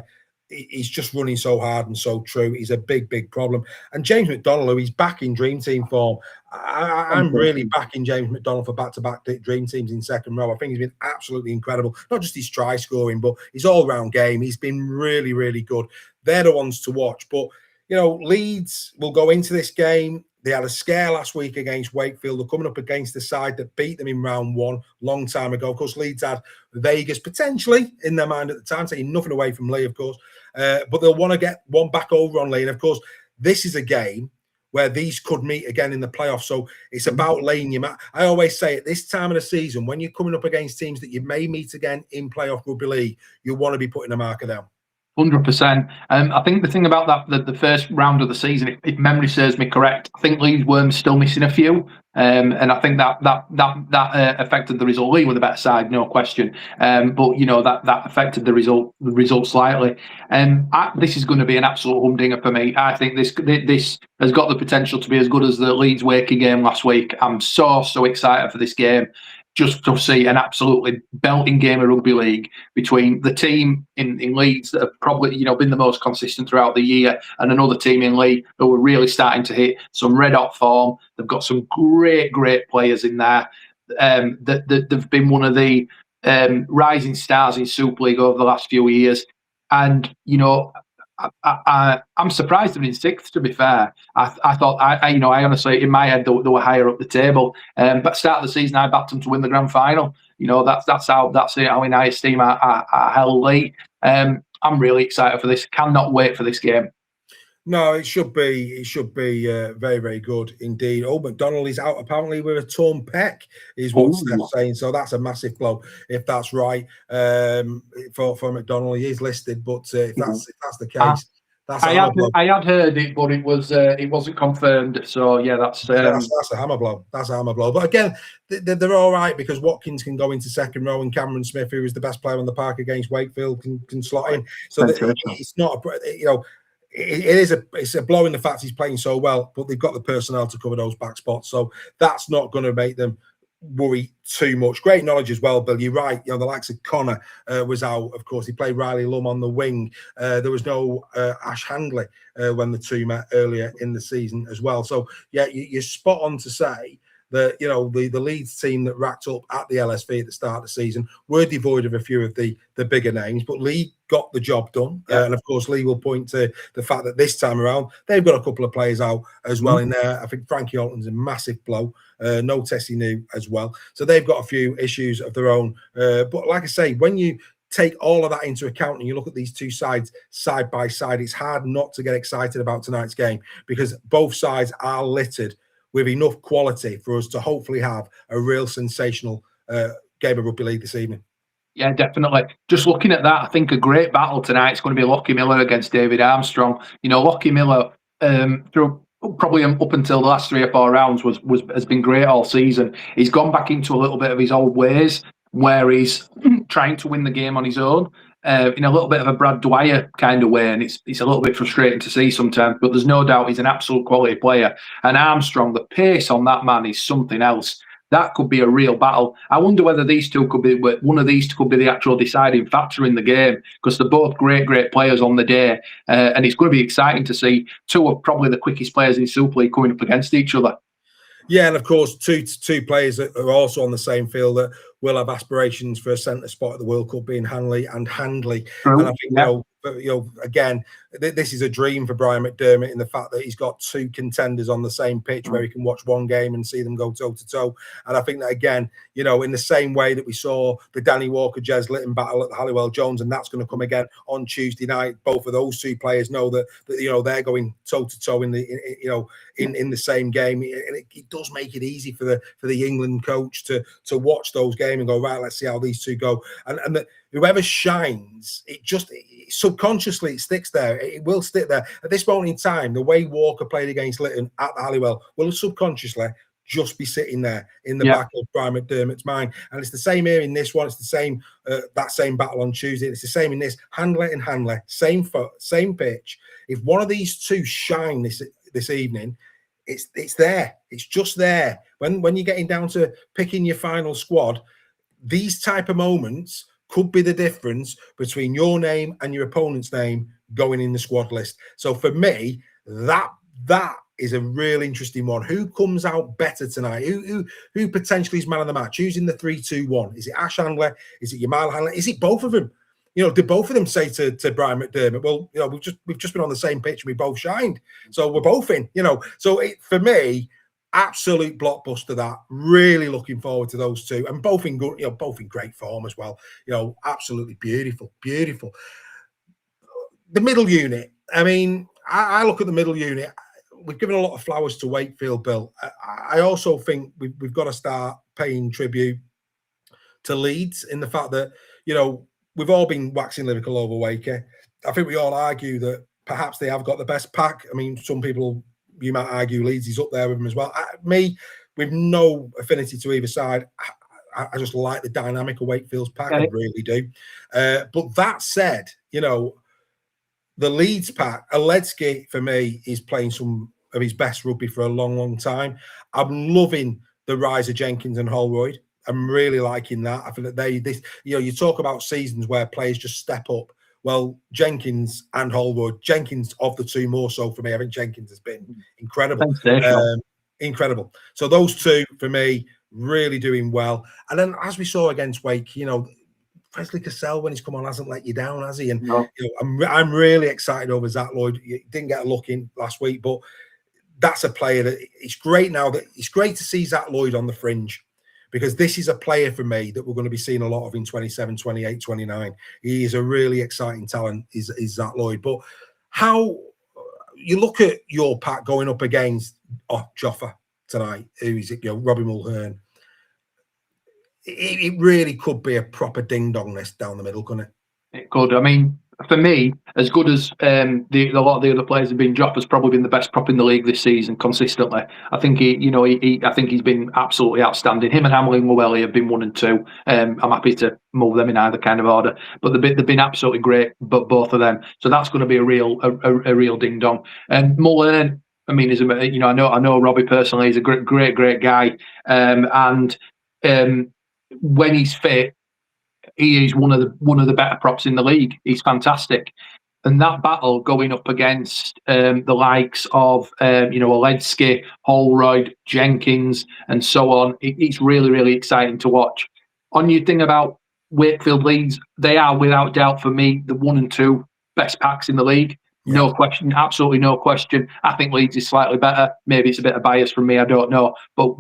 he's just running so hard and so true. He's a big, big problem. And James McDonald, who he's back in Dream Team form. I'm really backing James McDonald for back-to-back Dream Teams in second row. I think he's been absolutely incredible. Not just his try scoring, but his all-round game. He's been really, really good. They're the ones to watch. But, Leeds will go into this game. They had a scare last week against Wakefield. They're coming up against the side that beat them in round one long time ago. Of course, Leeds had Vegas potentially in their mind at the time, taking nothing away from Lee, of course. But they'll want to get one back over on Lee. And, of course, this is a game where these could meet again in the playoffs. So it's about laying your I always say at this time of the season, when you're coming up against teams that you may meet again in playoff rugby league, you want to be putting a marker down. 100%. I think the thing about that, the first round of the season, if memory serves me correct, I think Leeds were still missing a few, and I think that affected the result. Lee were the better side, no question, but that affected the result slightly. This is going to be an absolute humdinger for me. I think this has got the potential to be as good as the Leeds Wakey game last week. I'm so excited for this game. Just to see an absolutely belting game of rugby league between the team in Leeds that have probably been the most consistent throughout the year, and another team in Lee who are really starting to hit some red hot form. They've got some great players in there. They've been one of the rising stars in Super League over the last few years, and I'm surprised they're in sixth, to be fair. I thought, I honestly, in my head, they were higher up the table. But start of the season, I backed them to win the grand final. That's how in I esteem I held Lee. I'm really excited for this. Cannot wait for this game. No, it should be very, very good indeed. Oh, McDonald is out apparently with a torn pec, is what Steph's saying. So that's a massive blow if that's right. For McDonald, he is listed, but if that's the case, that's I had heard it, but it wasn't confirmed. So yeah, that's a hammer blow. That's a hammer blow. But again, they're all right because Watkins can go into second row, and Cameron Smith, who is the best player on the park against Wakefield, can slot in. So it's not it's a blow in the fact he's playing so well, but they've got the personnel to cover those back spots. So that's not going to make them worry too much. Great knowledge as well, Bill. You're right. The likes of Connor was out. Of course, he played Riley Lum on the wing. There was no Ash Handley when the two met earlier in the season as well. So, yeah, you're spot on to say that, you know, the Leeds team that racked up at the LSV at the start of the season were devoid of a few of the bigger names, but Lee got the job done. Yeah. And of course, Lee will point to the fact that this time around, they've got a couple of players out as well in there. I think Frankie Alton's a massive blow. No Tessie New as well. So they've got a few issues of their own. But like I say, when you take all of that into account and you look at these two sides side by side, it's hard not to get excited about tonight's game, because both sides are littered with enough quality for us to hopefully have a real sensational game of rugby league this evening. Yeah, definitely. Just looking at that, I think a great battle tonight is going to be Lockie Miller against David Armstrong. You know, Lockie Miller, through probably up until the last 3 or 4 rounds, has been great all season. He's gone back into a little bit of his old ways, where he's trying to win the game on his own, in a little bit of a Brad Dwyer kind of way, and it's a little bit frustrating to see sometimes, but there's no doubt he's an absolute quality player. And Armstrong, the pace on that man is something else. That could be a real battle. I wonder whether these two could be, one of these could be the actual deciding factor in the game, because they're both great players on the day, and it's going to be exciting to see two of probably the quickest players in Super League coming up against each other. Yeah, and of course, two players that are also on the same field that will have aspirations for a centre spot at the World Cup, being Hanley and Handley. True. And I think, you know, again, this is a dream for Brian McDermott in the fact that he's got two contenders on the same pitch where he can watch one game and see them go toe to toe. And I think that, again, you know, in the same way that we saw the Danny Walker Jez Litton battle at the Halliwell Jones, and that's going to come again on Tuesday night. Both of those two players know that you know, they're going toe to toe in the same game, and it does make it easy for the England coach to watch those games and go, right, let's see how these two go. And that whoever shines, subconsciously it sticks there. It will stick there. At this moment in time, the way Walker played against Litton at the Halliwell will subconsciously just be sitting there in the back of Brian McDermott's mind. And it's the same here in this one. It's the same, that same battle on Tuesday. It's the same in this. Handler and Handler, same foot, same pitch. If one of these two shine this evening, it's there. It's just there. When you're getting down to picking your final squad, these type of moments could be the difference between your name and your opponent's name going in the squad list. So for me, that is a real interesting one. Who comes out better tonight? Who potentially is man of the match? Who's in the 3-2-1? Is it Ash Handler? Is it Yamal Handler? Is it both of them? You know, did both of them say to Brian McDermott, well, you know, we've just been on the same pitch and we both shined, so we're both in, you know. So for me, absolute blockbuster. That really looking forward to those two, and both in good, you know, both in great form as well. You know, absolutely beautiful. The middle unit. I mean, I look at the middle unit. We've given a lot of flowers to Wakefield, Bill. I also think we've got to start paying tribute to Leeds in the fact that, you know, we've all been waxing lyrical over Wakey. I think we all argue that perhaps they have got the best pack. I mean, some people, you might argue Leeds is up there with them as well. Me, with no affinity to either side, I just like the dynamic of Wakefield's pack. I really do. But that said, you know, the Leeds pack, Aledzki, for me, is playing some of his best rugby for a long time. I'm loving the rise of Jenkins and Holroyd. I'm really liking that. I think that you know, you talk about seasons where players just step up. Well, Jenkins and Holroyd, Jenkins of the two more so for me. I think Jenkins has been incredible. Incredible. So those two for me really doing well. And then as we saw against Wake, you know, Presley Cassell, when he's come on, hasn't let you down, has he? And you know, I'm really excited over Zach Lloyd. He didn't get a look in last week, but that's a player that it's great now. That it's great to see Zach Lloyd on the fringe, because this is a player for me that we're going to be seeing a lot of in 27, 28, 29. He is a really exciting talent, is Zach Lloyd. But how you look at your pack going up against Joffa tonight, who is it? You know, Robbie Mulhern. It really could be a proper ding-dong list down the middle, couldn't it? It could. I mean, for me, as good as a lot of the other players have been, Joffa's probably been the best prop in the league this season consistently. I think I think he's been absolutely outstanding. Him and Hamlin Llewellyn have been 1 and 2. I'm happy to move them in either kind of order, but they've been absolutely great, but both of them. So that's going to be a real ding-dong. And Mulhern, I mean, you know, I know Robbie personally. He's a great guy, and when he's fit, he is one of the better props in the league. He's fantastic. And that battle going up against the likes of, Oledsky, Holroyd, Jenkins, and so on, it's really, really exciting to watch. On your thing about Wakefield Leeds, they are without doubt for me the 1 and 2 best packs in the league. Yeah. No question, absolutely no question. I think Leeds is slightly better. Maybe it's a bit of bias from me, I don't know. But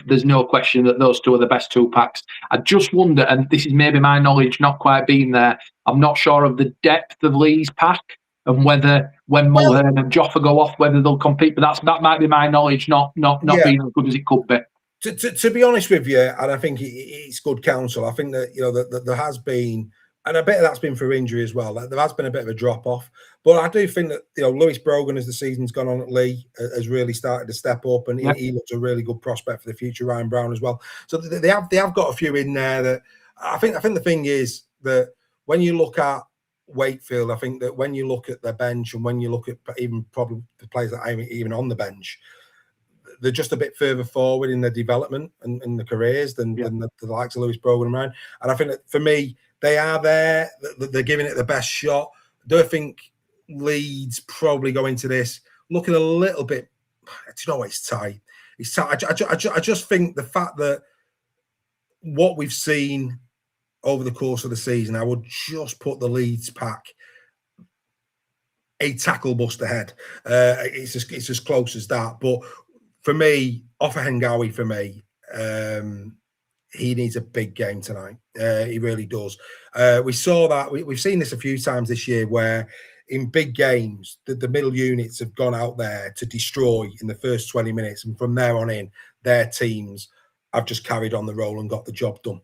there's no question that those two are the best 2 packs. I just wonder, and this is maybe my knowledge not quite being there, I'm not sure of the depth of Lee's pack and whether when Mulhern and Joffa go off, whether they'll compete. But that might be my knowledge not being as good as it could be. To be honest with you, and I think it's good counsel. I think that that there has been, and a bit of that's been for injury as well. There has been a bit of a drop off, but I do think that Lewis Brogan, as the season's gone on at Lee, has really started to step up, and he looks a really good prospect for the future. Ryan Brown as well. So they have got a few in there that I think the thing is that when you look at Wakefield, I think that when you look at their bench and when you look at even probably the players that are even on the bench, they're just a bit further forward in their development and the careers than the likes of Lewis Brogan and Ryan. And I think that for me, they are there. They're giving it the best shot. Do I think Leeds probably go into this looking a little bit? Do you know what? It's tight. It's tight. I just think the fact that what we've seen over the course of the season, I would just put the Leeds pack a tackle bust ahead. It's as close as that. But for me, Offa Hengawi, for me, he needs a big game tonight. He really does. We saw that. We've seen this a few times this year where in big games, the middle units have gone out there to destroy in the first 20 minutes. And from there on in, their teams have just carried on the roll and got the job done.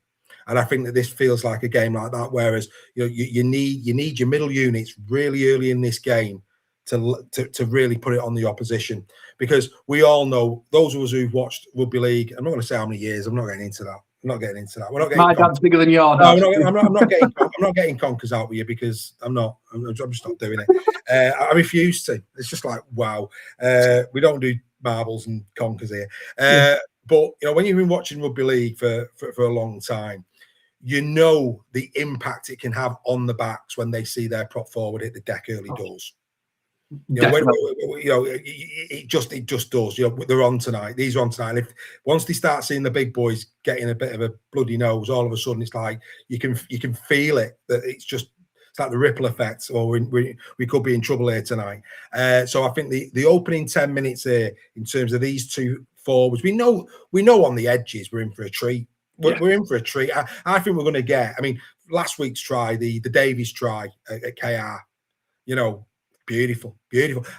And I think that this feels like a game like that, whereas you need your middle units really early in this game to really put it on the opposition, because we all know, those of us who've watched rugby league, I'm not going to say how many years, I'm not getting into that. We're not getting my dad's bigger than your dad. No, I'm not getting conkers out with you, because I'm just not doing it. I refuse to. It's just like, wow. We don't do marbles and conkers here. But when you've been watching rugby league for a long time, the impact it can have on the backs when they see their prop forward hit the deck early doors. It just does. They're on tonight. These are on tonight. And once they start seeing the big boys getting a bit of a bloody nose, all of a sudden it's like you can feel it. That it's like the ripple effect, or we could be in trouble here tonight. So I think the opening 10 minutes here, in terms of these two forwards, we know on the edges we're in for a treat. We're in for a treat. I think we're going to get. I mean, last week's try, the Davies try at KR, beautiful.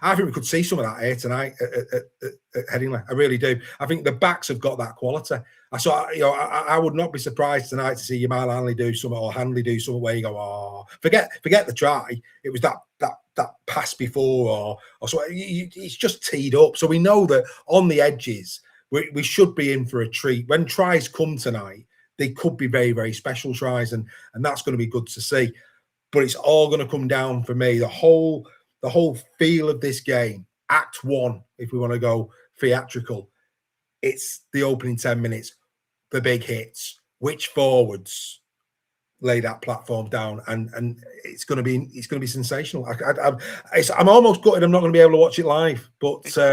I think we could see some of that here tonight at Headingley. I really do. I think the backs have got that quality. I would not be surprised tonight to see Jamal Hanley do something, or Hanley do something where you go, oh, forget the try. It was that pass before, or so. It's just teed up. So we know that on the edges, we should be in for a treat. When tries come tonight, they could be very, very special tries, and that's going to be good to see. But it's all going to come down for me. The whole feel of this game, Act 1, if we want to go theatrical, it's the opening 10 minutes, the big hits, which forwards lay that platform down, and it's going to be sensational. I'm almost gutted I'm not going to be able to watch it live, but because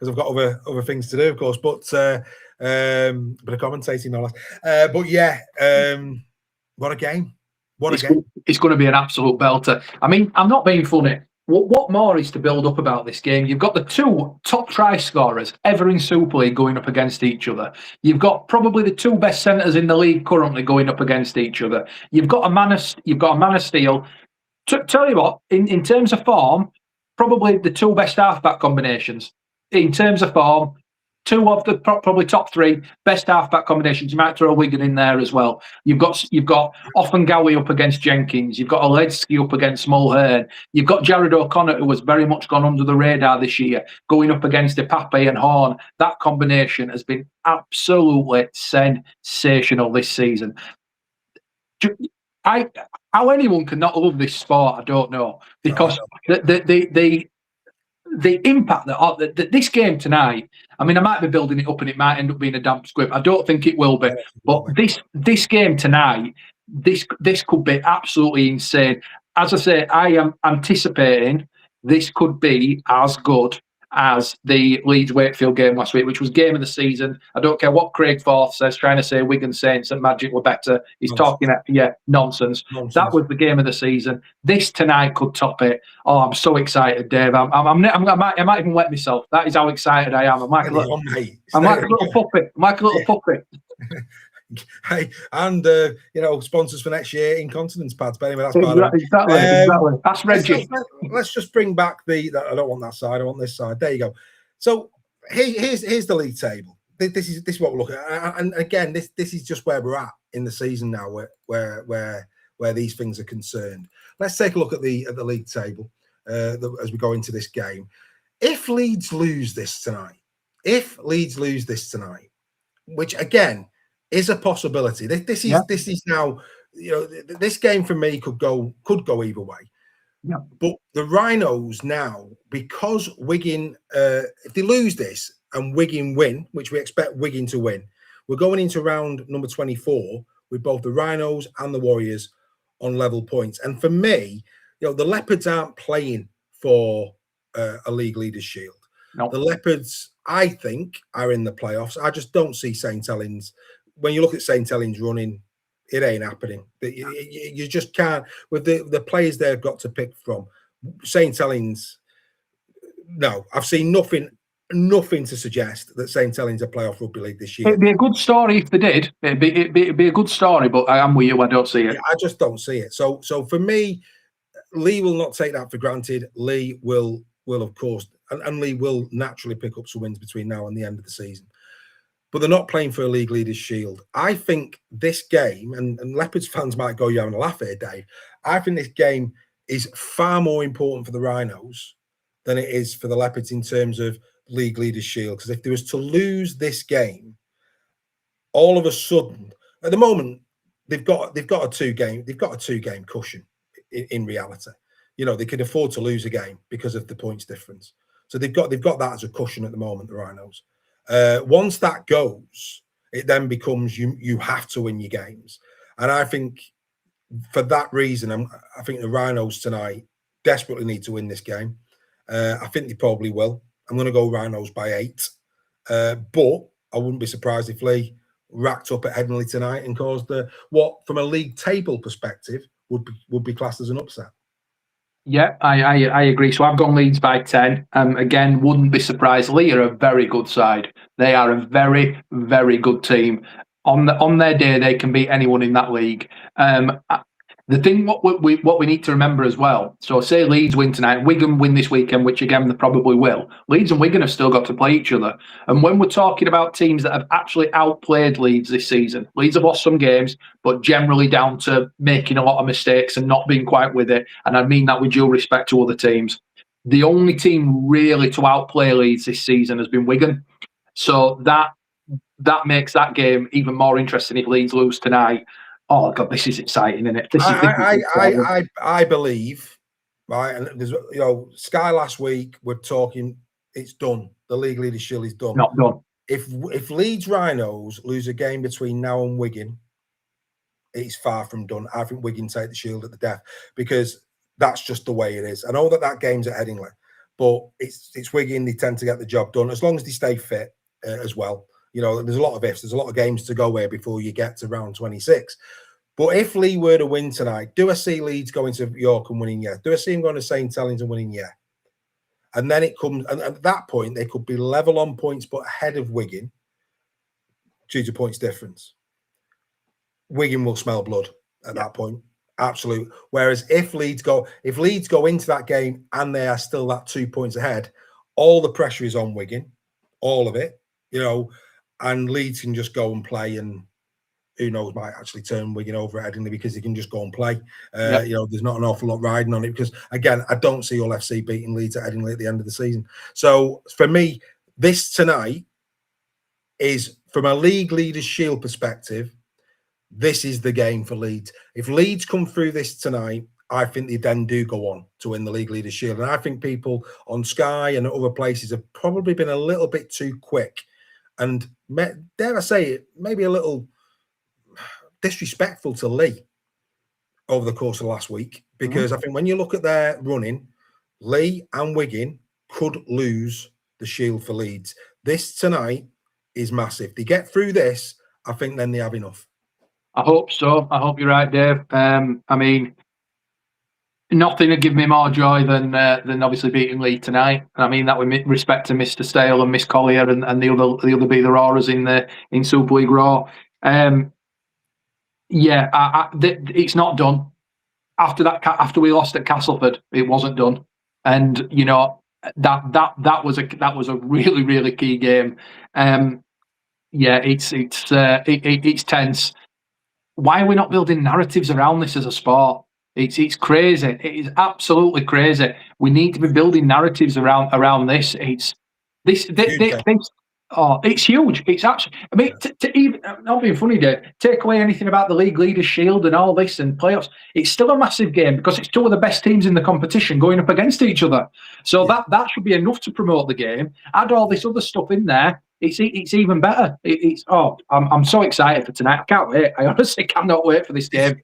I've got other things to do, of course. But bit of commentating, no less. But yeah, what a game! It's going to be an absolute belter. I mean, I'm not being funny. What more is to build up about this game? You've got the two top try scorers ever in Super League going up against each other. You've got probably the two best centres in the league currently going up against each other. You've got a man of steel. Tell you what, in terms of form, probably the two best halfback combinations. In terms of form, two of the probably top three best halfback combinations. You might throw Wigan in there as well. You've got Offengawi up against Jenkins. You've got Oledsky up against Mulhern. You've got Jared O'Connor, who has very much gone under the radar this year, going up against Ipape and Horn. That combination has been absolutely sensational this season. How anyone can not love this sport, I don't know, because the impact that this game tonight, I mean, I might be building it up and it might end up being a damp squib. I don't think it will be. But this game tonight, this could be absolutely insane. as I say, I am anticipating this could be as good as the Leeds Wakefield game last week, which was game of the season. I don't care what Craig Forth says, trying to say Wigan Saints and Magic were better. He's talking nonsense. That was the game of the season. This tonight could top it. Oh, I'm so excited, Dave. I might even wet myself. That is how excited I am. I'm like a little puppy. I'm like a little puppy. Hey, and sponsors for next year, incontinence pads. But anyway, that's exactly. That's Reggie. Let's just bring back I don't want that side. I want this side. There you go. So here's the league table. This is what we're looking at. And again, this is just where we're at in the season now, where these things are concerned. Let's take a look at the league table as we go into this game. If Leeds lose this tonight, which again is a possibility. This is now, this game for me could go either way. Yeah. But the Rhinos now, because Wigan, if they lose this and Wigan win, which we expect Wigan to win, we're going into round number 24 with both the Rhinos and the Warriors on level points. And for me, the Leopards aren't playing for a league leaders shield. No. The Leopards, I think, are in the playoffs. I just don't see St. Helens. When you look at St. Helens running, it ain't happening. You just can't, with the players they've got to pick from. St. Helens, no, I've seen nothing to suggest that St. Helens are playoff rugby league this year. It'd be a good story if they did. It'd be a good story, but I am with you. I don't see it. Yeah, I just don't see it. So for me, Lee will not take that for granted. Lee will of course, and Lee will naturally pick up some wins between now and the end of the season. But they're not playing for a league leaders shield. I think this game, and Leopards fans might go, you're having a laugh here, Dave. I think this game is far more important for the Rhinos than it is for the Leopards in terms of league leaders shield. Because if they was to lose this game, all of a sudden, at the moment, they've got a two game cushion in reality. They can afford to lose a game because of the points difference. So they've got that as a cushion at the moment, the Rhinos. Once that goes, it then becomes you have to win your games. And I think for that reason, I think the Rhinos tonight desperately need to win this game. I think they probably will. I'm going to go Rhinos by 8. But I wouldn't be surprised if Lee racked up at Headingley tonight and caused what, from a league table perspective, would be classed as an upset. Yeah, I agree. So I've gone Leeds by 10. Again, wouldn't be surprised. Lee are a very good side. They are a very, very good team. On their day, they can beat anyone in that league. The thing, what we need to remember as well. So say Leeds win tonight, Wigan win this weekend, which again they probably will. Leeds and Wigan have still got to play each other. And when we're talking about teams that have actually outplayed Leeds this season, Leeds have lost some games, but generally down to making a lot of mistakes and not being quite with it. And I mean that with due respect to other teams. The only team really to outplay Leeds this season has been Wigan. So that makes that game even more interesting if Leeds lose tonight. Oh God, this is exciting, isn't it? I believe, right? And there's Sky last week we're talking. It's done. The league leaders shield is done. Not done. If Leeds Rhinos lose a game between now and Wigan, it's far from done. I think Wigan take the shield at the death because that's just the way it is. I know that game's at Headingley, but it's Wigan. They tend to get the job done as long as they stay fit as well. There's a lot of ifs. There's a lot of games to go here before you get to round 26. But if Lee were to win tonight, do I see Leeds going to York and winning? Yeah. Do I see him going to St. Helens and winning? Yeah. And then it comes, and at that point, they could be level on points, but ahead of Wigan due to points difference. Wigan will smell blood at that point. Absolute. Whereas if Leeds go into that game and they are still that 2 points ahead, all the pressure is on Wigan, all of it, and Leeds can just go and play, and who knows, might actually turn Wigan over at Headingley because they can just go and play. There's not an awful lot riding on it because, again, I don't see Hull FC beating Leeds at Headingley at the end of the season. So for me, this tonight is, from a league leaders shield perspective, this is the game for Leeds. If Leeds come through this tonight, I think they then do go on to win the league leaders shield. And I think people on Sky and other places have probably been a little bit too quick and, dare I say it, maybe a little disrespectful to Lee over the course of last week, because I think when you look at their running, Lee and Wigan could lose the Shield for Leeds. This tonight is massive. They get through this, I think then they have enough. I hope so. I hope you're right, Dave. I mean, nothing would give me more joy than obviously beating Lee tonight. I mean that with respect to Mr. Stale and Miss Collier and the other be the Roarers in Super League Raw. It's not done. After we lost at Castleford, it wasn't done, and you know that was a really, really key game. It's tense. Why are we not building narratives around this as a sport? It's crazy. It is absolutely crazy. We need to be building narratives around this. It's huge. It's actually. I mean, to even not being funny, Dave. Take away anything about the League Leaders Shield and all this and playoffs. It's still a massive game because it's two of the best teams in the competition going up against each other. So that should be enough to promote the game. Add all this other stuff in there. It's even better. I'm so excited for tonight. I can't wait. I honestly cannot wait for this game.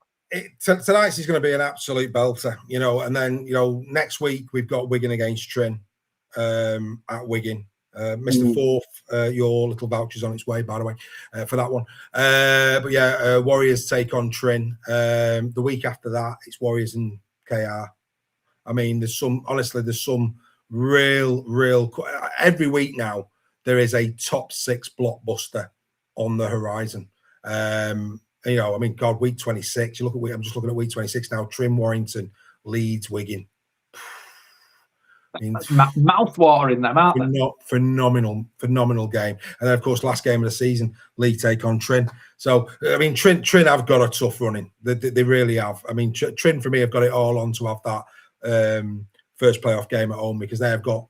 Tonight's is going to be an absolute belter, you know. And then, you know, next week we've got Wigan against Trin at Wigan. Mr. Forth, your little voucher's on its way, by the way, for that one. But yeah, Warriors take on Trin. The week after that, it's Warriors and KR. I mean, there's some real every week now. There is a top 6 blockbuster on the horizon. You know, I mean, God, week 26. I'm just looking at week 26 now. Trim, Warrington, Leeds, Wigan. I mean, mouth-watering them, aren't they? Phenomenal game. And then, of course, last game of the season, Lee take on Trin. So, I mean, Trin have got a tough running. They really have. I mean, Trin for me have got it all on to have that first playoff game at home, because they've got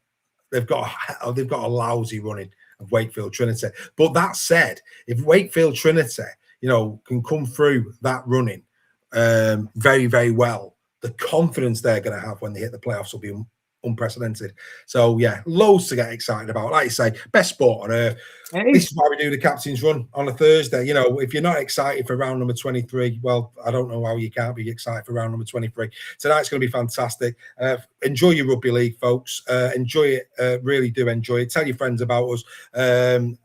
a lousy running of Wakefield Trinity. But that said, if Wakefield Trinity, you know, can come through that running very, very well, the confidence they're going to have when they hit the playoffs will be unprecedented. So yeah, loads to get excited about. Like you say, best sport on earth. This is why we do the captain's run on a Thursday. You know, if you're not excited for round number 23, well, I don't know how you can't be excited for round number 23. Tonight's going to be fantastic. Enjoy your rugby league, folks. Enjoy it. Really do enjoy it. Tell your friends about us.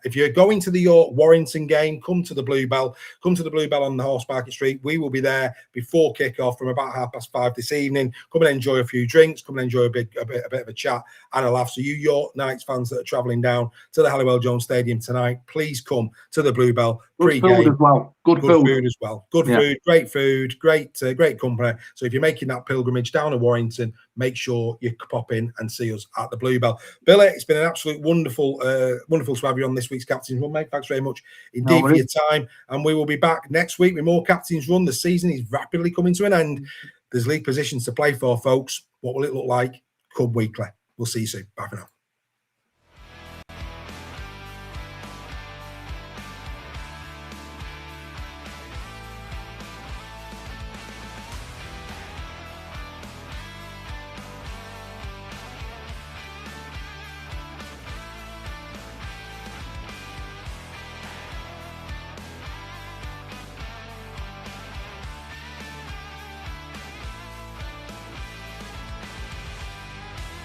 If you're going to the York Warrington game, come to the Bluebell. Come to the Bluebell on the Horse Market Street. We will be there before kickoff from about 5:30 this evening. Come and enjoy a few drinks. Come and enjoy a bit of a chat and a laugh. So you York Knights fans that are travelling down to the Halliwell Jones Stadium tonight, please come to the Bluebell pre-game. Good food as well. Good food as well. Good food, great company. So if you're making that pilgrimage down to Warrington, make sure you pop in and see us at the Bluebell. Billy, it's been an absolute wonderful to have you on this week's Captain's Run, mate. Thanks very much indeed for your time. And we will be back next week with more Captain's Run. The season is rapidly coming to an end. There's league positions to play for, folks. What will it look like? Come weekly. We'll see you soon. Bye for now.